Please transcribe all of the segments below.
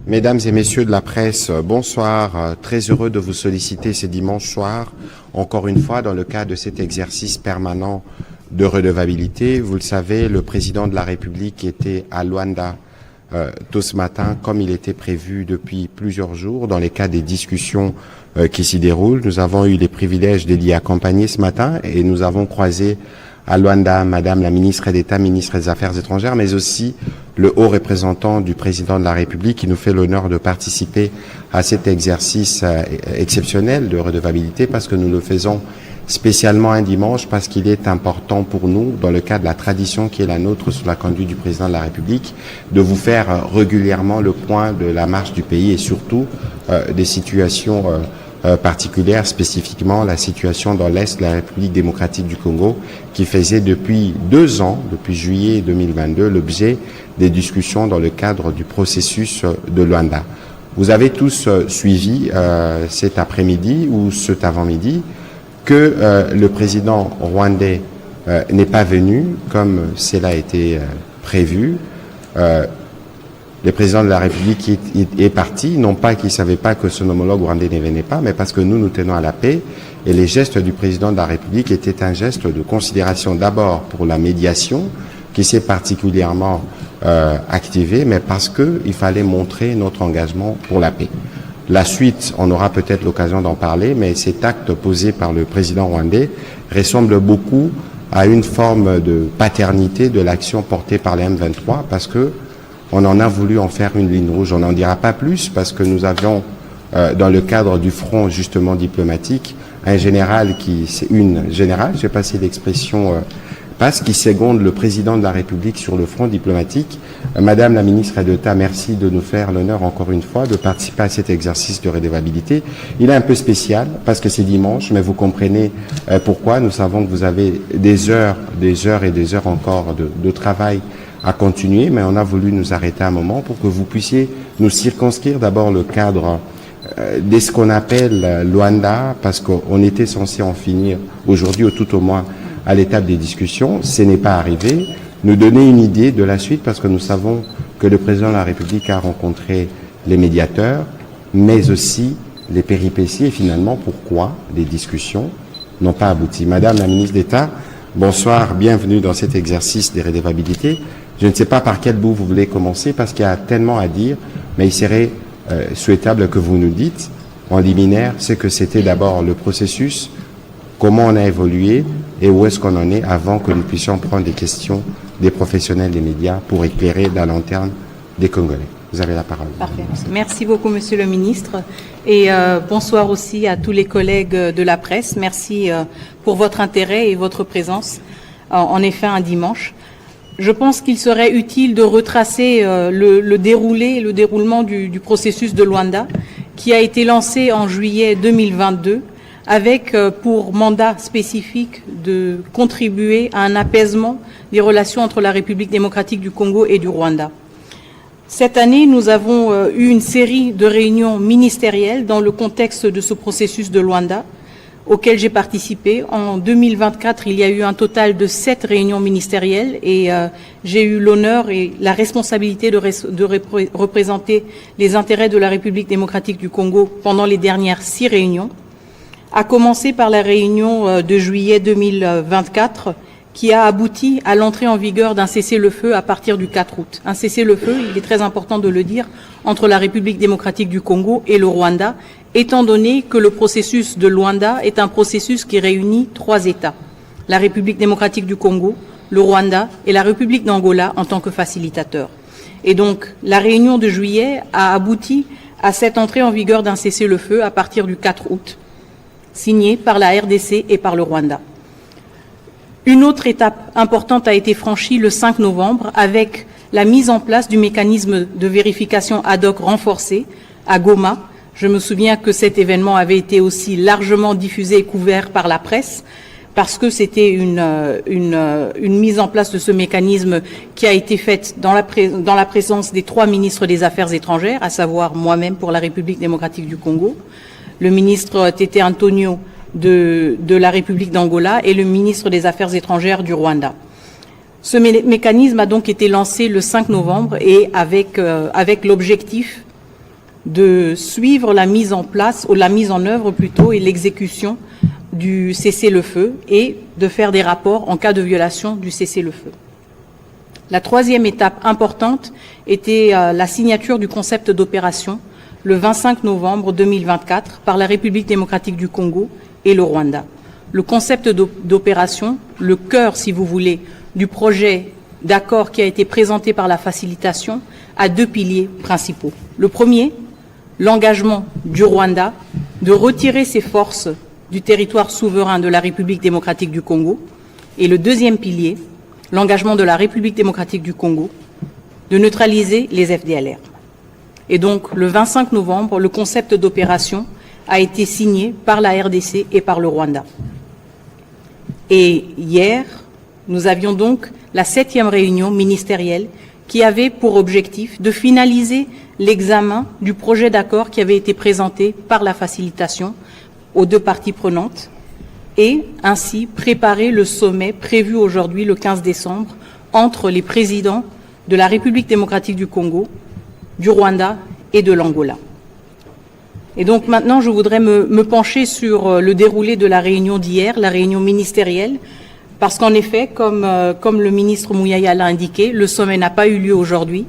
Mesdames et messieurs de la presse, bonsoir. Très heureux de vous solliciter ce dimanche soir, encore une fois, dans le cadre de cet exercice permanent de redevabilité. Vous le savez, le président de la République était à Luanda tôt ce matin, comme il était prévu depuis plusieurs jours, dans les cas des discussions qui s'y déroulent. Nous avons eu les privilèges de l'y accompagner ce matin et nous avons croisé à Luanda Madame la ministre d'État, ministre des Affaires étrangères, mais aussi le haut représentant du président de la République qui nous fait l'honneur de participer à cet exercice exceptionnel de redevabilité parce que nous le faisons spécialement un dimanche parce qu'il est important pour nous, dans le cadre de la tradition qui est la nôtre sous la conduite du président de la République, de vous faire régulièrement le point de la marche du pays et surtout des situations particulière, spécifiquement la situation dans l'Est de la République démocratique du Congo, qui faisait depuis 2 ans, depuis juillet 2022, l'objet des discussions dans le cadre du processus de Luanda. Vous avez tous suivi cet après-midi ou cet avant-midi que le président rwandais n'est pas venu comme cela a été prévu. Le président de la République est parti, non pas qu'il ne savait pas que son homologue rwandais ne venait pas, mais parce que nous tenons à la paix. Et les gestes du président de la République étaient un geste de considération d'abord pour la médiation, qui s'est particulièrement activée, mais parce qu'il fallait montrer notre engagement pour la paix. La suite, on aura peut-être l'occasion d'en parler, mais cet acte posé par le président rwandais ressemble beaucoup à une forme de paternité de l'action portée par les M23, parce que on en a voulu en faire une ligne rouge. On n'en dira pas plus parce que nous avions, dans le cadre du front justement diplomatique, un général j'ai passé l'expression passe, qui seconde le président de la République sur le front diplomatique. Madame la ministre d'État, merci de nous faire l'honneur encore une fois de participer à cet exercice de redevabilité. Il est un peu spécial parce que c'est dimanche, mais vous comprenez pourquoi. Nous savons que vous avez des heures et des heures encore de travail à continuer, mais on a voulu nous arrêter un moment pour que vous puissiez nous circonscrire d'abord le cadre de ce qu'on appelle Luanda, parce qu'on était censé en finir aujourd'hui ou tout au moins à l'étape des discussions. Ce n'est pas arrivé. Nous donner une idée de la suite parce que nous savons que le président de la République a rencontré les médiateurs, mais aussi les péripéties et finalement pourquoi les discussions n'ont pas abouti. Madame la ministre d'État, bonsoir, bienvenue dans cet exercice des redevabilités. Je ne sais pas par quel bout vous voulez commencer parce qu'il y a tellement à dire, mais il serait souhaitable que vous nous dites en liminaire ce que c'était d'abord le processus, comment on a évolué et où est-ce qu'on en est avant que nous puissions prendre des questions des professionnels des médias pour éclairer la lanterne des Congolais. Vous avez la parole. Parfait. Merci beaucoup, Monsieur le Ministre. Et bonsoir aussi à tous les collègues de la presse. Merci pour votre intérêt et votre présence, en effet, un dimanche. Je pense qu'il serait utile de retracer le déroulement du processus de Luanda, qui a été lancé en juillet 2022, avec pour mandat spécifique de contribuer à un apaisement des relations entre la République démocratique du Congo et du Rwanda. Cette année, nous avons eu une série de réunions ministérielles dans le contexte de ce processus de Luanda, auquel j'ai participé. En 2024, il y a eu un total de 7 réunions ministérielles et j'ai eu l'honneur et la responsabilité de représenter les intérêts de la République démocratique du Congo pendant les dernières 6 réunions, à commencer par la réunion de juillet 2024 qui a abouti à l'entrée en vigueur d'un cessez-le-feu à partir du 4 août. Un cessez-le-feu, il est très important de le dire, entre la République démocratique du Congo et le Rwanda, étant donné que le processus de Luanda est un processus qui réunit 3 États, la République démocratique du Congo, le Rwanda et la République d'Angola en tant que facilitateur. Et donc, la réunion de juillet a abouti à cette entrée en vigueur d'un cessez-le-feu à partir du 4 août, signé par la RDC et par le Rwanda. Une autre étape importante a été franchie le 5 novembre avec la mise en place du mécanisme de vérification ad hoc renforcé à Goma. Je me souviens que cet événement avait été aussi largement diffusé et couvert par la presse parce que c'était une mise en place de ce mécanisme qui a été faite dans la présence des 3 ministres des Affaires étrangères, à savoir moi-même pour la République démocratique du Congo, le ministre Tete Antonio de la République d'Angola et le ministre des Affaires étrangères du Rwanda. Ce mécanisme a donc été lancé le 5 novembre et avec l'objectif de suivre la mise en place, ou la mise en œuvre plutôt, et l'exécution du cessez-le-feu et de faire des rapports en cas de violation du cessez-le-feu. La troisième étape importante était la signature du concept d'opération le 25 novembre 2024 par la République démocratique du Congo et le Rwanda. Le concept d'opération, le cœur, si vous voulez, du projet d'accord qui a été présenté par la facilitation, a deux piliers principaux. Le premier, l'engagement du Rwanda de retirer ses forces du territoire souverain de la République démocratique du Congo. Et le deuxième pilier, l'engagement de la République démocratique du Congo de neutraliser les FDLR. Et donc, le 25 novembre, le concept d'opération a été signé par la RDC et par le Rwanda. Et hier, nous avions donc la 7e réunion ministérielle qui avait pour objectif de finaliser l'examen du projet d'accord qui avait été présenté par la facilitation aux deux parties prenantes et ainsi préparer le sommet prévu aujourd'hui, le 15 décembre, entre les présidents de la République démocratique du Congo, du Rwanda et de l'Angola. Et donc maintenant, je voudrais me pencher sur le déroulé de la réunion d'hier, la réunion ministérielle, parce qu'en effet, comme le ministre Mouyaya l'a indiqué, le sommet n'a pas eu lieu aujourd'hui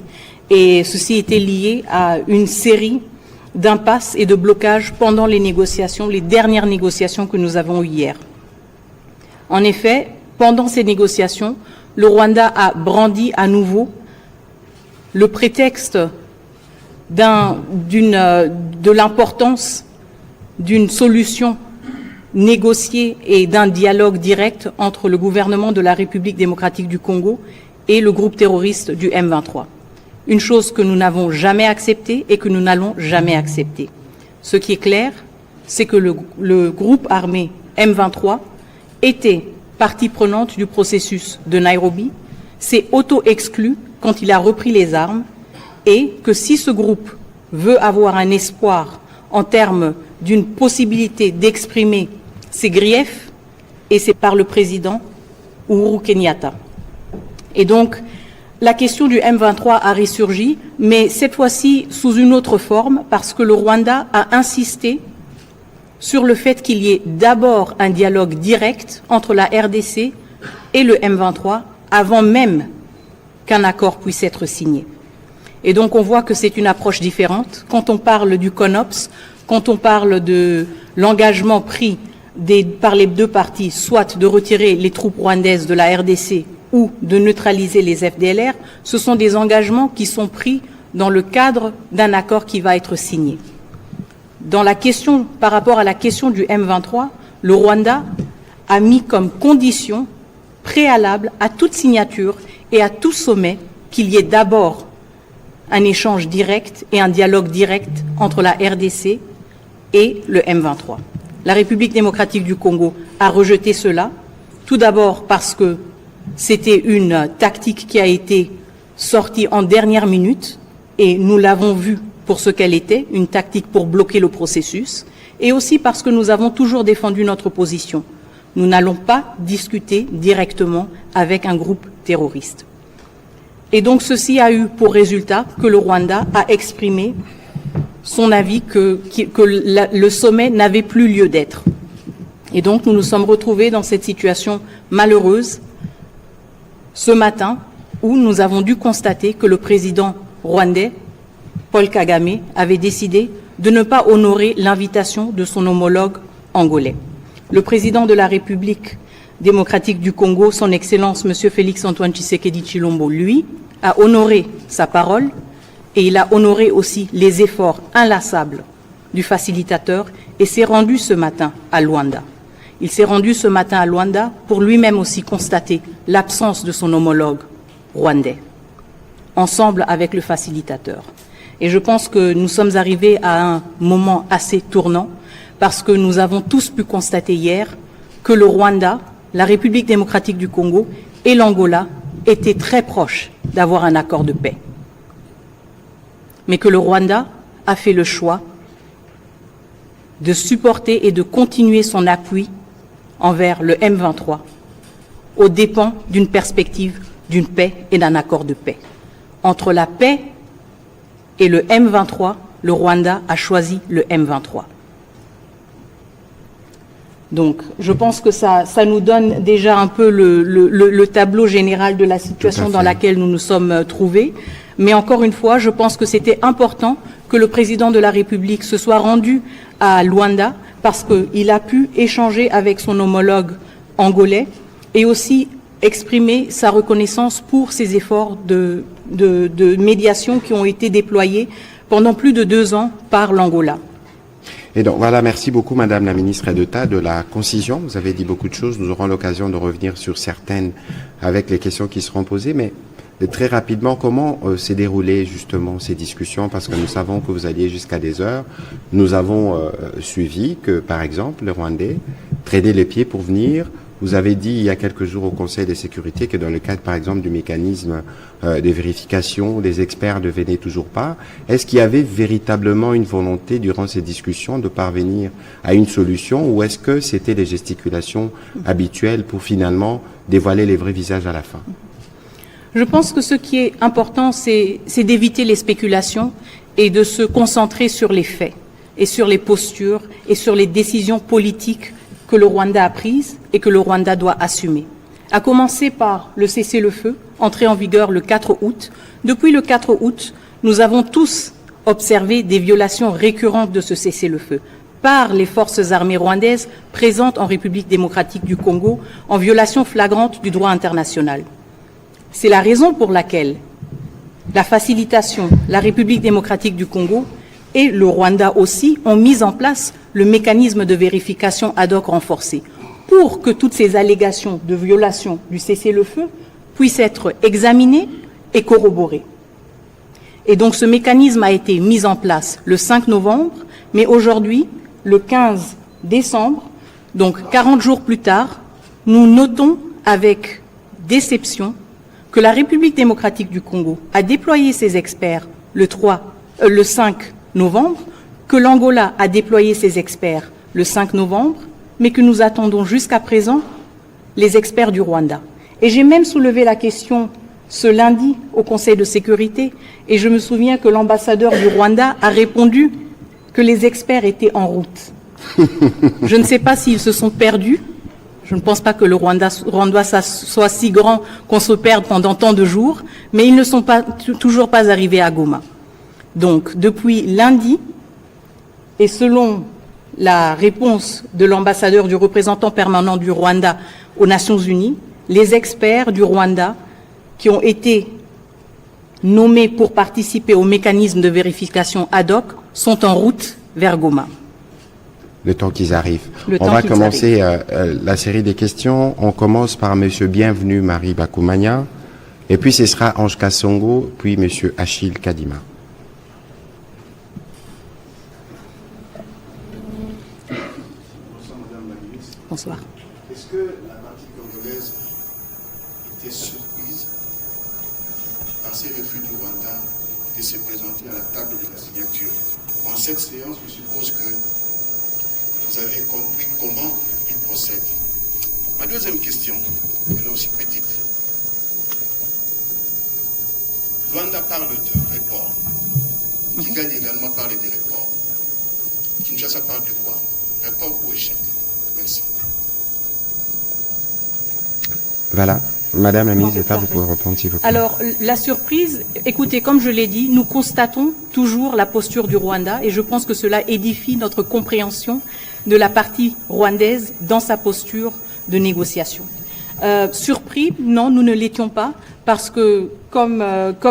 et ceci était lié à une série d'impasses et de blocages pendant les négociations, les dernières négociations que nous avons eues hier. En effet, pendant ces négociations, le Rwanda a brandi à nouveau le prétexte de l'importance d'une solution négociée et d'un dialogue direct entre le gouvernement de la République démocratique du Congo et le groupe terroriste du M23. Une chose que nous n'avons jamais acceptée et que nous n'allons jamais accepter. Ce qui est clair, c'est que le groupe armé M23 était partie prenante du processus de Nairobi, s'est auto-exclu quand il a repris les armes et que si ce groupe veut avoir un espoir en termes d'une possibilité d'exprimer ses griefs, et c'est par le président Uhuru Kenyatta. Et donc, la question du M23 a ressurgi, mais cette fois-ci sous une autre forme, parce que le Rwanda a insisté sur le fait qu'il y ait d'abord un dialogue direct entre la RDC et le M23 avant même qu'un accord puisse être signé. Et donc on voit que c'est une approche différente. Quand on parle du CONOPS, quand on parle de l'engagement pris par les deux parties, soit de retirer les troupes rwandaises de la RDC ou de neutraliser les FDLR, ce sont des engagements qui sont pris dans le cadre d'un accord qui va être signé. Par rapport à la question du M23, le Rwanda a mis comme condition préalable à toute signature et à tout sommet qu'il y ait d'abord un échange direct et un dialogue direct entre la RDC et le M23. La République démocratique du Congo a rejeté cela, tout d'abord parce que c'était une tactique qui a été sortie en dernière minute et nous l'avons vu pour ce qu'elle était, une tactique pour bloquer le processus, et aussi parce que nous avons toujours défendu notre position. Nous n'allons pas discuter directement avec un groupe terroriste. Et donc ceci a eu pour résultat que le Rwanda a exprimé son avis que le sommet n'avait plus lieu d'être. Et donc nous nous sommes retrouvés dans cette situation malheureuse ce matin où nous avons dû constater que le président rwandais, Paul Kagame, avait décidé de ne pas honorer l'invitation de son homologue angolais. Le président de la République démocratique du Congo, son Excellence M. Félix-Antoine Tshisekedi Tshilombo, lui, a honoré sa parole et il a honoré aussi les efforts inlassables du facilitateur et s'est rendu ce matin à Luanda. Il s'est rendu ce matin à Luanda pour lui-même aussi constater l'absence de son homologue rwandais, ensemble avec le facilitateur. Et je pense que nous sommes arrivés à un moment assez tournant parce que nous avons tous pu constater hier que le Rwanda, la République démocratique du Congo et l'Angola étaient très proches d'avoir un accord de paix. Mais que le Rwanda a fait le choix de supporter et de continuer son appui envers le M23 aux dépens d'une perspective d'une paix et d'un accord de paix. Entre la paix et le M23, le Rwanda a choisi le M23. Donc, je pense que ça nous donne déjà un peu le tableau général de la situation dans laquelle nous nous sommes trouvés. Mais encore une fois, je pense que c'était important que le président de la République se soit rendu à Luanda parce qu'il a pu échanger avec son homologue angolais et aussi exprimer sa reconnaissance pour ses efforts de médiation qui ont été déployés pendant plus de 2 ans par l'Angola. Et donc voilà, merci beaucoup Madame la Ministre d'État de la concision. Vous avez dit beaucoup de choses, nous aurons l'occasion de revenir sur certaines avec les questions qui seront posées, mais très rapidement, comment s'est déroulé justement ces discussions? Parce que nous savons que vous alliez jusqu'à des heures. Nous avons suivi que, par exemple, les Rwandais traînaient les pieds pour venir. Vous avez dit il y a quelques jours au Conseil de sécurité que dans le cadre, par exemple, du mécanisme de vérification, les experts ne venaient toujours pas. Est-ce qu'il y avait véritablement une volonté durant ces discussions de parvenir à une solution ou est-ce que c'était les gesticulations habituelles pour finalement dévoiler les vrais visages à la fin? Je pense que ce qui est important, c'est d'éviter les spéculations et de se concentrer sur les faits et sur les postures et sur les décisions politiques que le Rwanda a prises et que le Rwanda doit assumer. À commencer par le cessez-le-feu, entré en vigueur le 4 août. Depuis le 4 août, nous avons tous observé des violations récurrentes de ce cessez-le-feu par les forces armées rwandaises présentes en République démocratique du Congo en violation flagrante du droit international. C'est la raison pour laquelle la facilitation, la République démocratique du Congo et le Rwanda aussi ont mis en place le mécanisme de vérification ad hoc renforcé pour que toutes ces allégations de violation du cessez-le-feu puissent être examinées et corroborées. Et donc ce mécanisme a été mis en place le 5 novembre, mais aujourd'hui, le 15 décembre, donc 40 jours plus tard, nous notons avec déception que la République démocratique du Congo a déployé ses experts le 5 novembre, que l'Angola a déployé ses experts le 5 novembre, mais que nous attendons jusqu'à présent les experts du Rwanda. Et j'ai même soulevé la question ce lundi au Conseil de sécurité, et je me souviens que l'ambassadeur du Rwanda a répondu que les experts étaient en route. Je ne sais pas s'ils se sont perdus. Je ne pense pas que le Rwanda soit si grand qu'on se perde pendant tant de jours, mais ils ne sont toujours pas arrivés à Goma. Donc, depuis lundi, et selon la réponse de l'ambassadeur du représentant permanent du Rwanda aux Nations Unies, les experts du Rwanda qui ont été nommés pour participer au mécanisme de vérification ad hoc sont en route vers Goma. Le temps qu'ils arrivent. On va commencer la série des questions. On commence par Monsieur Bienvenu Marie Bakoumania, et puis ce sera Ange Kassongo, puis Monsieur Achille Kadima. Bonsoir. Est-ce que la partie congolaise était surprise par ces refus du Rwanda de se présenter à la table de la signature? En cette séance, je suppose que vous avez compris comment il procède. Ma deuxième question, elle est aussi petite. Rwanda parle de report. Kigali également parle de report. Kinshasa parle de quoi? Report ou échec? Merci. Voilà. Madame la ministre d'État, vous pouvez répondre s'il vous plaît. Alors, la surprise, écoutez, comme je l'ai dit, nous constatons toujours la posture du Rwanda et je pense que cela édifie notre compréhension de la partie rwandaise dans sa posture de négociation. Surpris, non, nous ne l'étions pas parce que, comme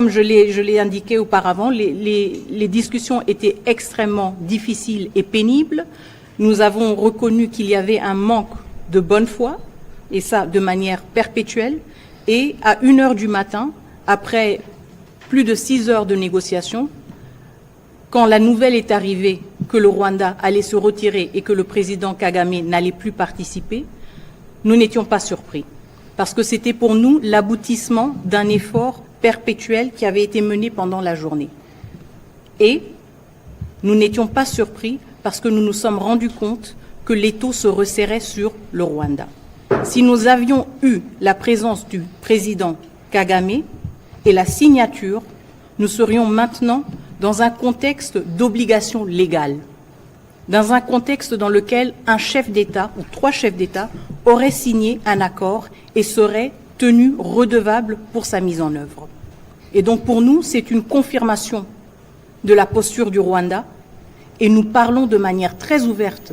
je l'ai indiqué auparavant, les discussions étaient extrêmement difficiles et pénibles. Nous avons reconnu qu'il y avait un manque de bonne foi, et ça de manière perpétuelle, et à 1h du matin, après plus de 6 heures de négociation, quand la nouvelle est arrivée que le Rwanda allait se retirer et que le président Kagame n'allait plus participer, nous n'étions pas surpris, parce que c'était pour nous l'aboutissement d'un effort perpétuel qui avait été mené pendant la journée. Et nous n'étions pas surpris parce que nous nous sommes rendus compte que l'étau se resserrait sur le Rwanda. Si nous avions eu la présence du président Kagame et la signature, nous serions maintenant dans un contexte d'obligation légale, dans un contexte dans lequel un chef d'État ou 3 chefs d'État auraient signé un accord et seraient tenus redevables pour sa mise en œuvre. Et donc pour nous, c'est une confirmation de la posture du Rwanda et nous parlons de manière très ouverte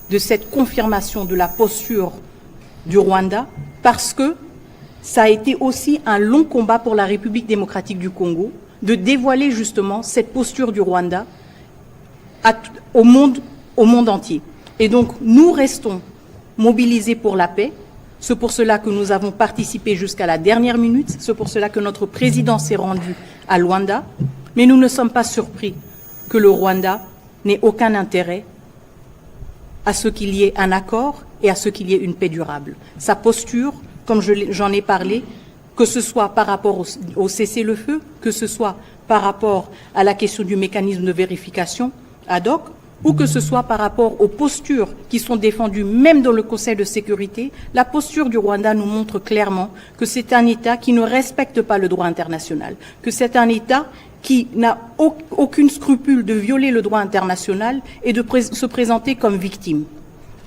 de cette confirmation de la posture du Rwanda parce que ça a été aussi un long combat pour la République démocratique du Congo de dévoiler justement cette posture du Rwanda au monde entier. Et donc nous restons mobilisés pour la paix. C'est pour cela que nous avons participé jusqu'à la dernière minute. C'est pour cela que notre président s'est rendu à Luanda. Mais nous ne sommes pas surpris que le Rwanda n'ait aucun intérêt à ce qu'il y ait un accord et à ce qu'il y ait une paix durable. Sa posture, comme j'en ai parlé, que ce soit par rapport au cessez-le-feu, que ce soit par rapport à la question du mécanisme de vérification ad hoc, ou que ce soit par rapport aux postures qui sont défendues même dans le Conseil de sécurité, la posture du Rwanda nous montre clairement que c'est un État qui ne respecte pas le droit international, que c'est un État qui n'a aucun scrupule de violer le droit international et de se présenter comme victime.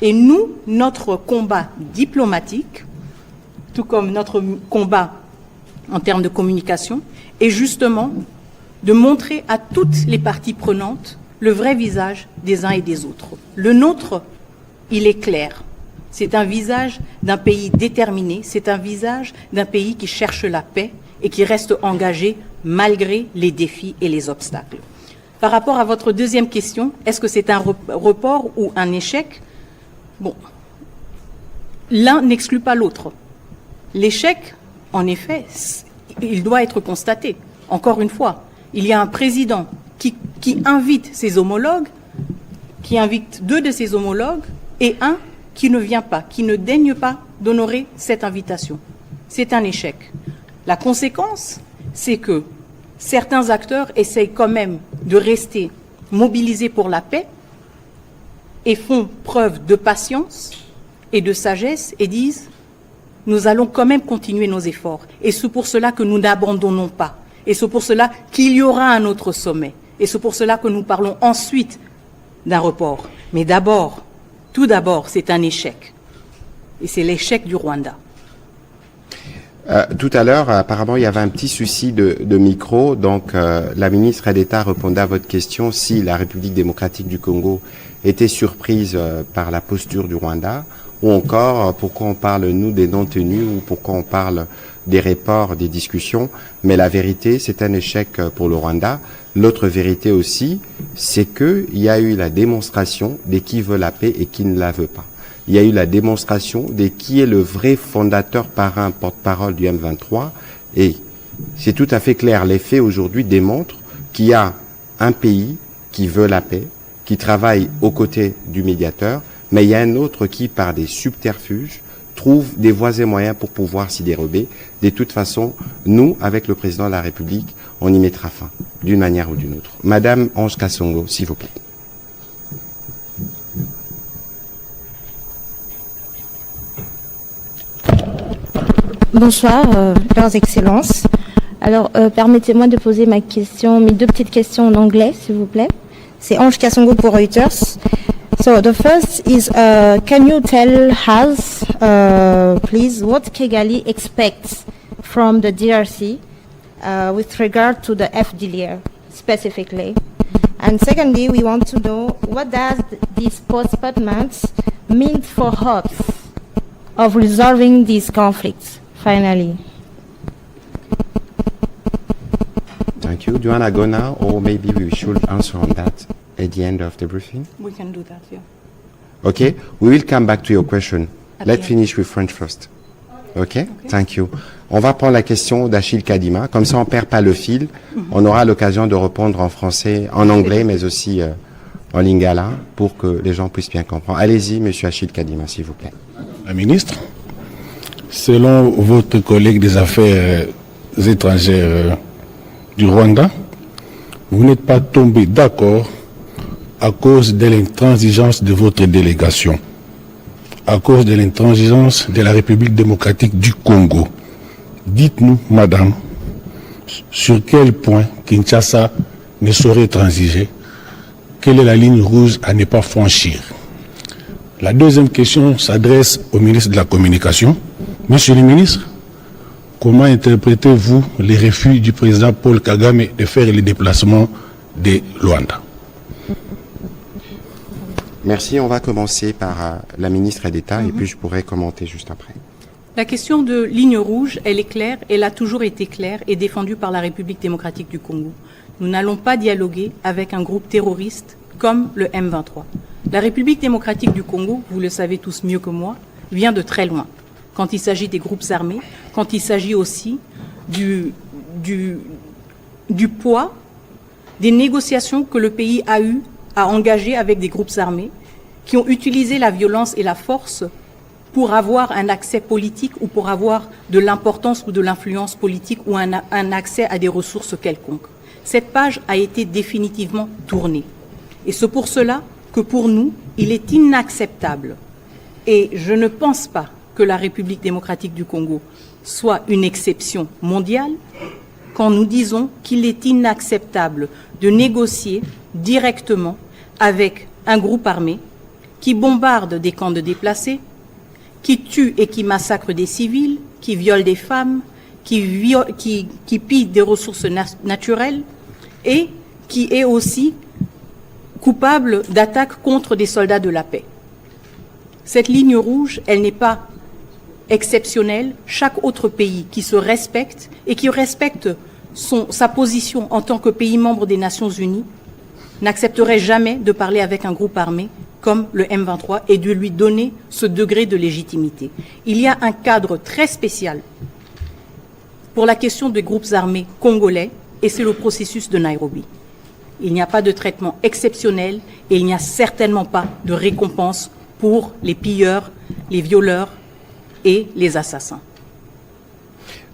Et nous, notre combat diplomatique, tout comme notre combat en termes de communication, est justement de montrer à toutes les parties prenantes le vrai visage des uns et des autres. Le nôtre, il est clair. C'est un visage d'un pays déterminé, c'est un visage d'un pays qui cherche la paix et qui reste engagé malgré les défis et les obstacles. Par rapport à votre deuxième question, est-ce que c'est un report ou un échec? Bon, l'un n'exclut pas l'autre. L'échec, en effet, il doit être constaté. Encore une fois, il y a un président qui invite ses homologues, qui invite 2 de ses homologues, et un qui ne vient pas, qui ne daigne pas d'honorer cette invitation. C'est un échec. La conséquence, c'est que certains acteurs essayent quand même de rester mobilisés pour la paix et font preuve de patience et de sagesse et disent « nous allons quand même continuer nos efforts ». Et c'est pour cela que nous n'abandonnons pas. Et c'est pour cela qu'il y aura un autre sommet. Et c'est pour cela que nous parlons ensuite d'un report. Mais d'abord, tout d'abord, c'est un échec. Et c'est l'échec du Rwanda. Tout à l'heure, apparemment, il y avait un petit souci de micro. Donc, la ministre d'État répondait à votre question si la République démocratique du Congo était surprise par la posture du Rwanda, ou encore pourquoi on parle, nous, des non-tenus, ou pourquoi on parle des reports, des discussions. Mais la vérité, c'est un échec pour le Rwanda. L'autre vérité aussi, c'est qu'il y a eu la démonstration de qui veut la paix et qui ne la veut pas. Il y a eu la démonstration de qui est le vrai fondateur, parrain, porte-parole du M23. Et c'est tout à fait clair. Les faits aujourd'hui démontrent qu'il y a un pays qui veut la paix, qui travaille aux côtés du médiateur, mais il y a un autre qui, par des subterfuges, trouve des voies et moyens pour pouvoir s'y dérober. De toute façon, nous, avec le président de la République, on y mettra fin, d'une manière ou d'une autre. Madame Ange Kasongo, s'il vous plaît. Bonsoir, leurs excellences. Alors, permettez-moi de poser mes 2 petites questions en anglais, s'il vous plaît. C'est Ange Kasongo pour Reuters. So the first is, can you tell us, please, what Kigali expects from the DRC with regard to the FDLR specifically? And secondly, we want to know what does this postponement mean for hopes of resolving these conflicts, finally? Thank you. Do you want to go now, or maybe we should answer on that at the end of the briefing? We can do that, yeah. Okay, we will come back to your question. At Let's the end. finish with French first. Okay? Thank you. On va prendre la question d'Achille Kadima. Comme ça, on perd pas le fil. On aura l'occasion de répondre en français, en anglais, mais aussi en lingala, pour que les gens puissent bien comprendre. Allez-y, monsieur Achille Kadima, s'il vous plaît. La ministre, selon votre collègue des affaires étrangères du Rwanda, vous n'êtes pas tombé d'accord à cause de l'intransigeance de votre délégation, à cause de l'intransigeance de la République démocratique du Congo. Dites-nous, madame, sur quel point Kinshasa ne saurait transiger? Quelle est la ligne rouge à ne pas franchir? La deuxième question s'adresse au ministre de la Communication. Monsieur le ministre, comment interprétez-vous les refus du président Paul Kagame de faire les déplacements de Luanda? Merci. On va commencer par la ministre d'État et puis je pourrai commenter juste après. La question de ligne rouge, elle est claire, elle a toujours été claire et défendue par la République démocratique du Congo. Nous n'allons pas dialoguer avec un groupe terroriste comme le M23. La République démocratique du Congo, vous le savez tous mieux que moi, vient de très loin. Quand il s'agit des groupes armés, quand il s'agit aussi du poids des négociations que le pays a eu à engager avec des groupes armés qui ont utilisé la violence et la force pour avoir un accès politique ou pour avoir de l'importance ou de l'influence politique ou un accès à des ressources quelconques. Cette page a été définitivement tournée. Et c'est pour cela que pour nous, il est inacceptable. Et je ne pense pas que la République démocratique du Congo soit une exception mondiale quand nous disons qu'il est inacceptable de négocier directement avec un groupe armé qui bombarde des camps de déplacés, qui tue et qui massacre des civils, qui viole des femmes, qui pille des ressources naturelles et qui est aussi coupable d'attaques contre des soldats de la paix. Cette ligne rouge, elle n'est pas exceptionnelle. Chaque autre pays qui se respecte et qui respecte sa position en tant que pays membre des Nations Unies n'accepterait jamais de parler avec un groupe armé comme le M23 et de lui donner ce degré de légitimité. Il y a un cadre très spécial pour la question des groupes armés congolais et c'est le processus de Nairobi. Il n'y a pas de traitement exceptionnel et il n'y a certainement pas de récompense pour les pilleurs, les violeurs et les assassins.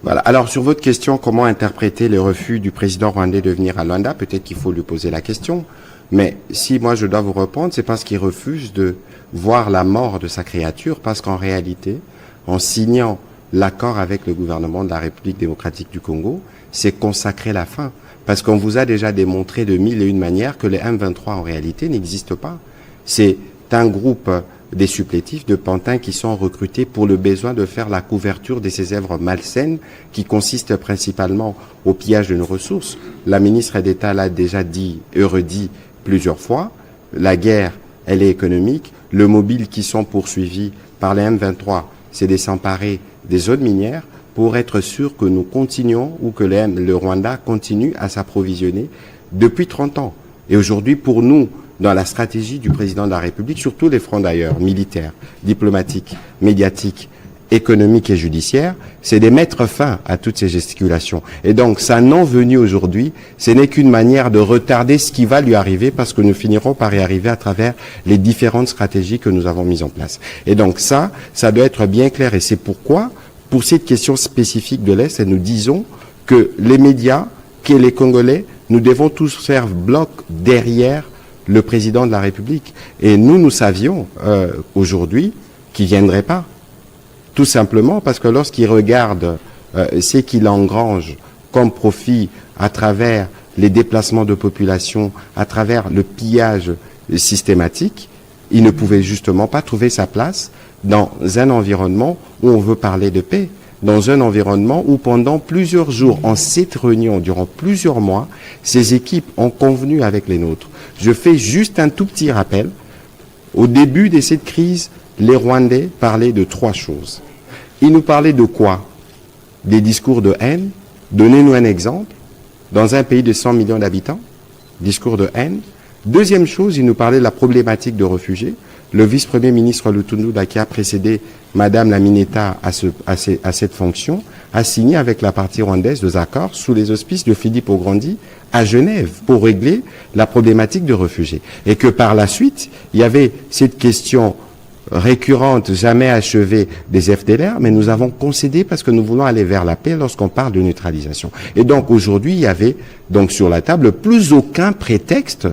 Voilà. Alors, sur votre question, comment interpréter le refus du président rwandais de venir à Luanda? Peut-être qu'il faut lui poser la question. Mais si moi je dois vous répondre, c'est parce qu'il refuse de voir la mort de sa créature, parce qu'en réalité, en signant l'accord avec le gouvernement de la République démocratique du Congo, c'est consacrer la fin. Parce qu'on vous a déjà démontré de mille et une manières que les M23 en réalité n'existent pas. C'est un groupe des supplétifs de pantins qui sont recrutés pour le besoin de faire la couverture de ces œuvres malsaines qui consistent principalement au pillage de nos ressources. La ministre d'État l'a déjà dit et redit plusieurs fois. La guerre, elle est économique. Le mobile qui sont poursuivis par les M23, c'est de s'emparer des zones minières pour être sûr que nous continuons ou que le Rwanda continue à s'approvisionner depuis 30 ans. Et aujourd'hui, pour nous, dans la stratégie du président de la République, sur tous les fronts d'ailleurs, militaires, diplomatiques, médiatiques, économiques et judiciaires, c'est de mettre fin à toutes ces gesticulations. Et donc, sa non-venue aujourd'hui, ce n'est qu'une manière de retarder ce qui va lui arriver parce que nous finirons par y arriver à travers les différentes stratégies que nous avons mises en place. Et donc ça doit être bien clair et c'est pourquoi, pour cette question spécifique de l'Est, nous disons que les médias, que les Congolais, nous devons tous faire bloc derrière le président de la République. Et nous savions aujourd'hui qu'il ne viendrait pas. Tout simplement parce que lorsqu'il regarde ce qu'il engrange comme profit à travers les déplacements de population, à travers le pillage systématique, il ne pouvait justement pas trouver sa place dans un environnement où on veut parler de paix, dans un environnement où pendant plusieurs jours, en cette réunion, durant plusieurs mois, ces équipes ont convenu avec les nôtres. Je fais juste un tout petit rappel. Au début de cette crise, les Rwandais parlaient de 3 choses. Ils nous parlaient de quoi? Des discours de haine. Donnez-nous un exemple. Dans un pays de 100 millions d'habitants, discours de haine. Deuxième chose, ils nous parlaient de la problématique de réfugiés. Le vice-premier ministre Lutundu, qui a précédé Madame la Mineta à cette fonction, a signé avec la partie rwandaise des accords sous les auspices de Philippe Augrandi à Genève pour régler la problématique de réfugiés. Et que par la suite, il y avait cette question récurrente, jamais achevée des FDLR, mais nous avons concédé parce que nous voulons aller vers la paix lorsqu'on parle de neutralisation. Et donc aujourd'hui, il y avait donc sur la table plus aucun prétexte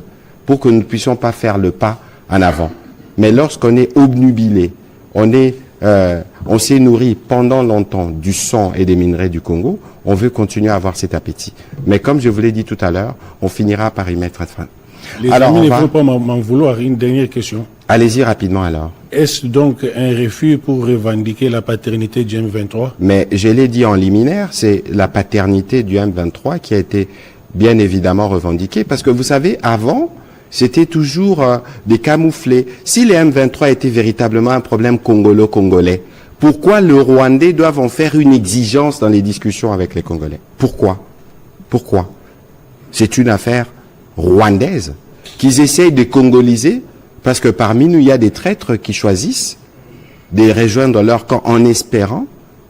pour que nous ne puissions pas faire le pas en avant. Mais lorsqu'on est obnubilé, on est on s'est nourri pendant longtemps du sang et des minerais du Congo, on veut continuer à avoir cet appétit. Mais comme je vous l'ai dit tout à l'heure, on finira par y mettre fin. Les Alors, amis on ne va... vont pas m'en vouloir. Une dernière question. Allez-y rapidement alors. Est-ce donc un refus pour revendiquer la paternité du M23? Mais je l'ai dit en liminaire, c'est la paternité du M23 qui a été bien évidemment revendiquée. Parce que vous savez, avant, c'était toujours des camouflés. Si les M23 étaient véritablement un problème congolo-congolais, pourquoi les Rwandais doivent en faire une exigence dans les discussions avec les Congolais? Pourquoi? Pourquoi? C'est une affaire rwandaise qu'ils essayent de congoliser, parce que parmi nous, il y a des traîtres qui choisissent de rejoindre leur camp en espérant,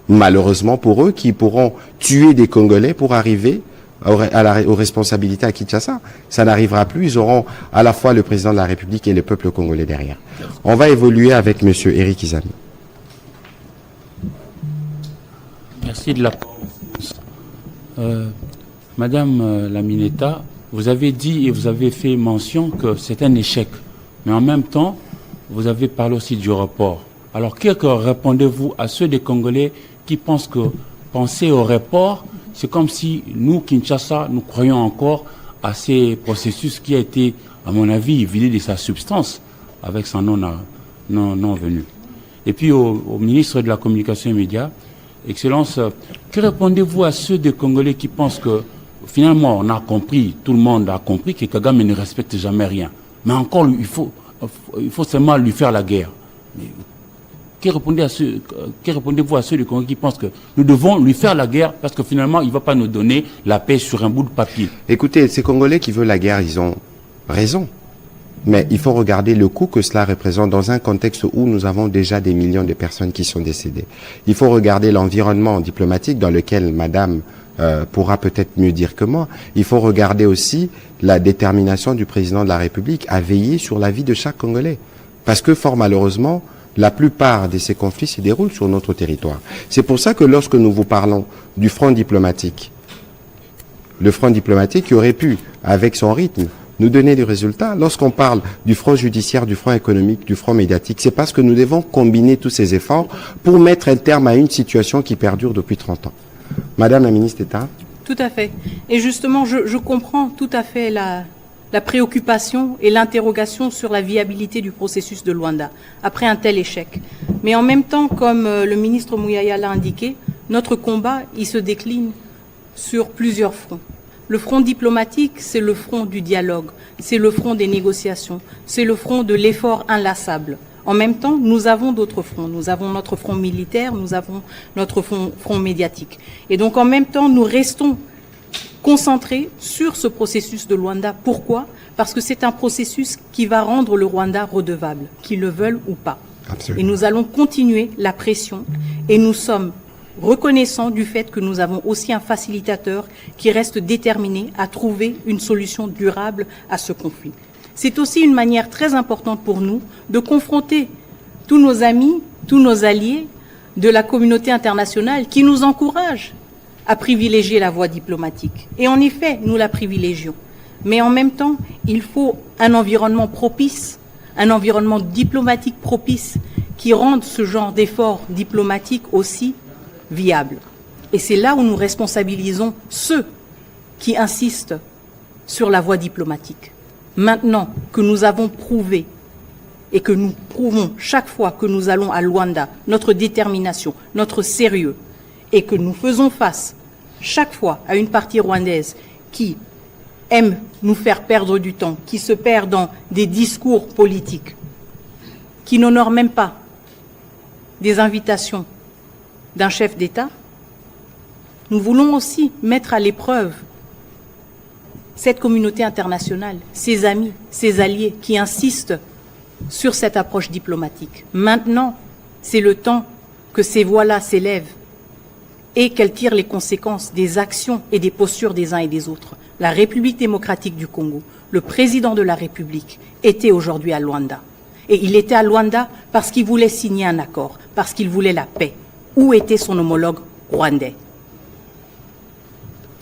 malheureusement pour eux, qu'ils pourront tuer des Congolais pour arriver aux responsabilités à Kinshasa. Ça n'arrivera plus. Ils auront à la fois le président de la République et le peuple congolais derrière. On va évoluer avec M. Éric Izami. Merci de la Madame Lamineta, vous avez dit et vous avez fait mention que c'est un échec. Mais en même temps, vous avez parlé aussi du report. Alors, que répondez-vous à ceux des Congolais qui pensent que penser au report, c'est comme si nous, Kinshasa, nous croyons encore à ces processus qui a été, à mon avis, vidé de sa substance avec son non venu. Et puis au ministre de la Communication et Médias, Excellence, que répondez-vous à ceux des Congolais qui pensent que finalement on a compris, tout le monde a compris que Kagame ne respecte jamais rien. Mais encore, il faut seulement lui faire la guerre. Mais, que répondez-vous à ceux des Congolais qui pensent que nous devons lui faire la guerre parce que finalement il ne va pas nous donner la paix sur un bout de papier? Écoutez, ces Congolais qui veulent la guerre, ils ont raison. Mais il faut regarder le coût que cela représente dans un contexte où nous avons déjà des millions de personnes qui sont décédées. Il faut regarder l'environnement diplomatique dans lequel Madame pourra peut-être mieux dire que moi. Il faut regarder aussi la détermination du président de la République à veiller sur la vie de chaque Congolais. Parce que fort malheureusement, la plupart de ces conflits se déroulent sur notre territoire. C'est pour ça que lorsque nous vous parlons du front diplomatique, le front diplomatique qui aurait pu, avec son rythme, nous donner des résultats. Lorsqu'on parle du front judiciaire, du front économique, du front médiatique, c'est parce que nous devons combiner tous ces efforts pour mettre un terme à une situation qui perdure depuis 30 ans. Madame la ministre d'État. Tout à fait. Et justement, je comprends tout à fait la préoccupation et l'interrogation sur la viabilité du processus de Luanda après un tel échec. Mais en même temps, comme le ministre Mouyaya l'a indiqué, notre combat, il se décline sur plusieurs fronts. Le front diplomatique, c'est le front du dialogue, c'est le front des négociations, c'est le front de l'effort inlassable. En même temps, nous avons d'autres fronts. Nous avons notre front militaire, nous avons notre front médiatique. Et donc, en même temps, nous restons concentrés sur ce processus de Luanda. Pourquoi? Parce que c'est un processus qui va rendre le Rwanda redevable, qu'ils le veulent ou pas. Absolument. Et nous allons continuer la pression et nous sommes reconnaissant du fait que nous avons aussi un facilitateur qui reste déterminé à trouver une solution durable à ce conflit. C'est aussi une manière très importante pour nous de confronter tous nos amis, tous nos alliés de la communauté internationale qui nous encouragent à privilégier la voie diplomatique. Et en effet, nous la privilégions. Mais en même temps, il faut un environnement propice, un environnement diplomatique propice qui rende ce genre d'efforts diplomatiques aussi viable. Et c'est là où nous responsabilisons ceux qui insistent sur la voie diplomatique. Maintenant que nous avons prouvé et que nous prouvons chaque fois que nous allons à Luanda notre détermination, notre sérieux, et que nous faisons face chaque fois à une partie rwandaise qui aime nous faire perdre du temps, qui se perd dans des discours politiques, qui n'honore même pas des invitations d'un chef d'État, nous voulons aussi mettre à l'épreuve cette communauté internationale, ses amis, ses alliés qui insistent sur cette approche diplomatique. Maintenant, c'est le temps que ces voix-là s'élèvent et qu'elles tirent les conséquences des actions et des postures des uns et des autres. La République démocratique du Congo, le président de la République, était aujourd'hui à Luanda. Et il était à Luanda parce qu'il voulait signer un accord, parce qu'il voulait la paix. Où était son homologue rwandais?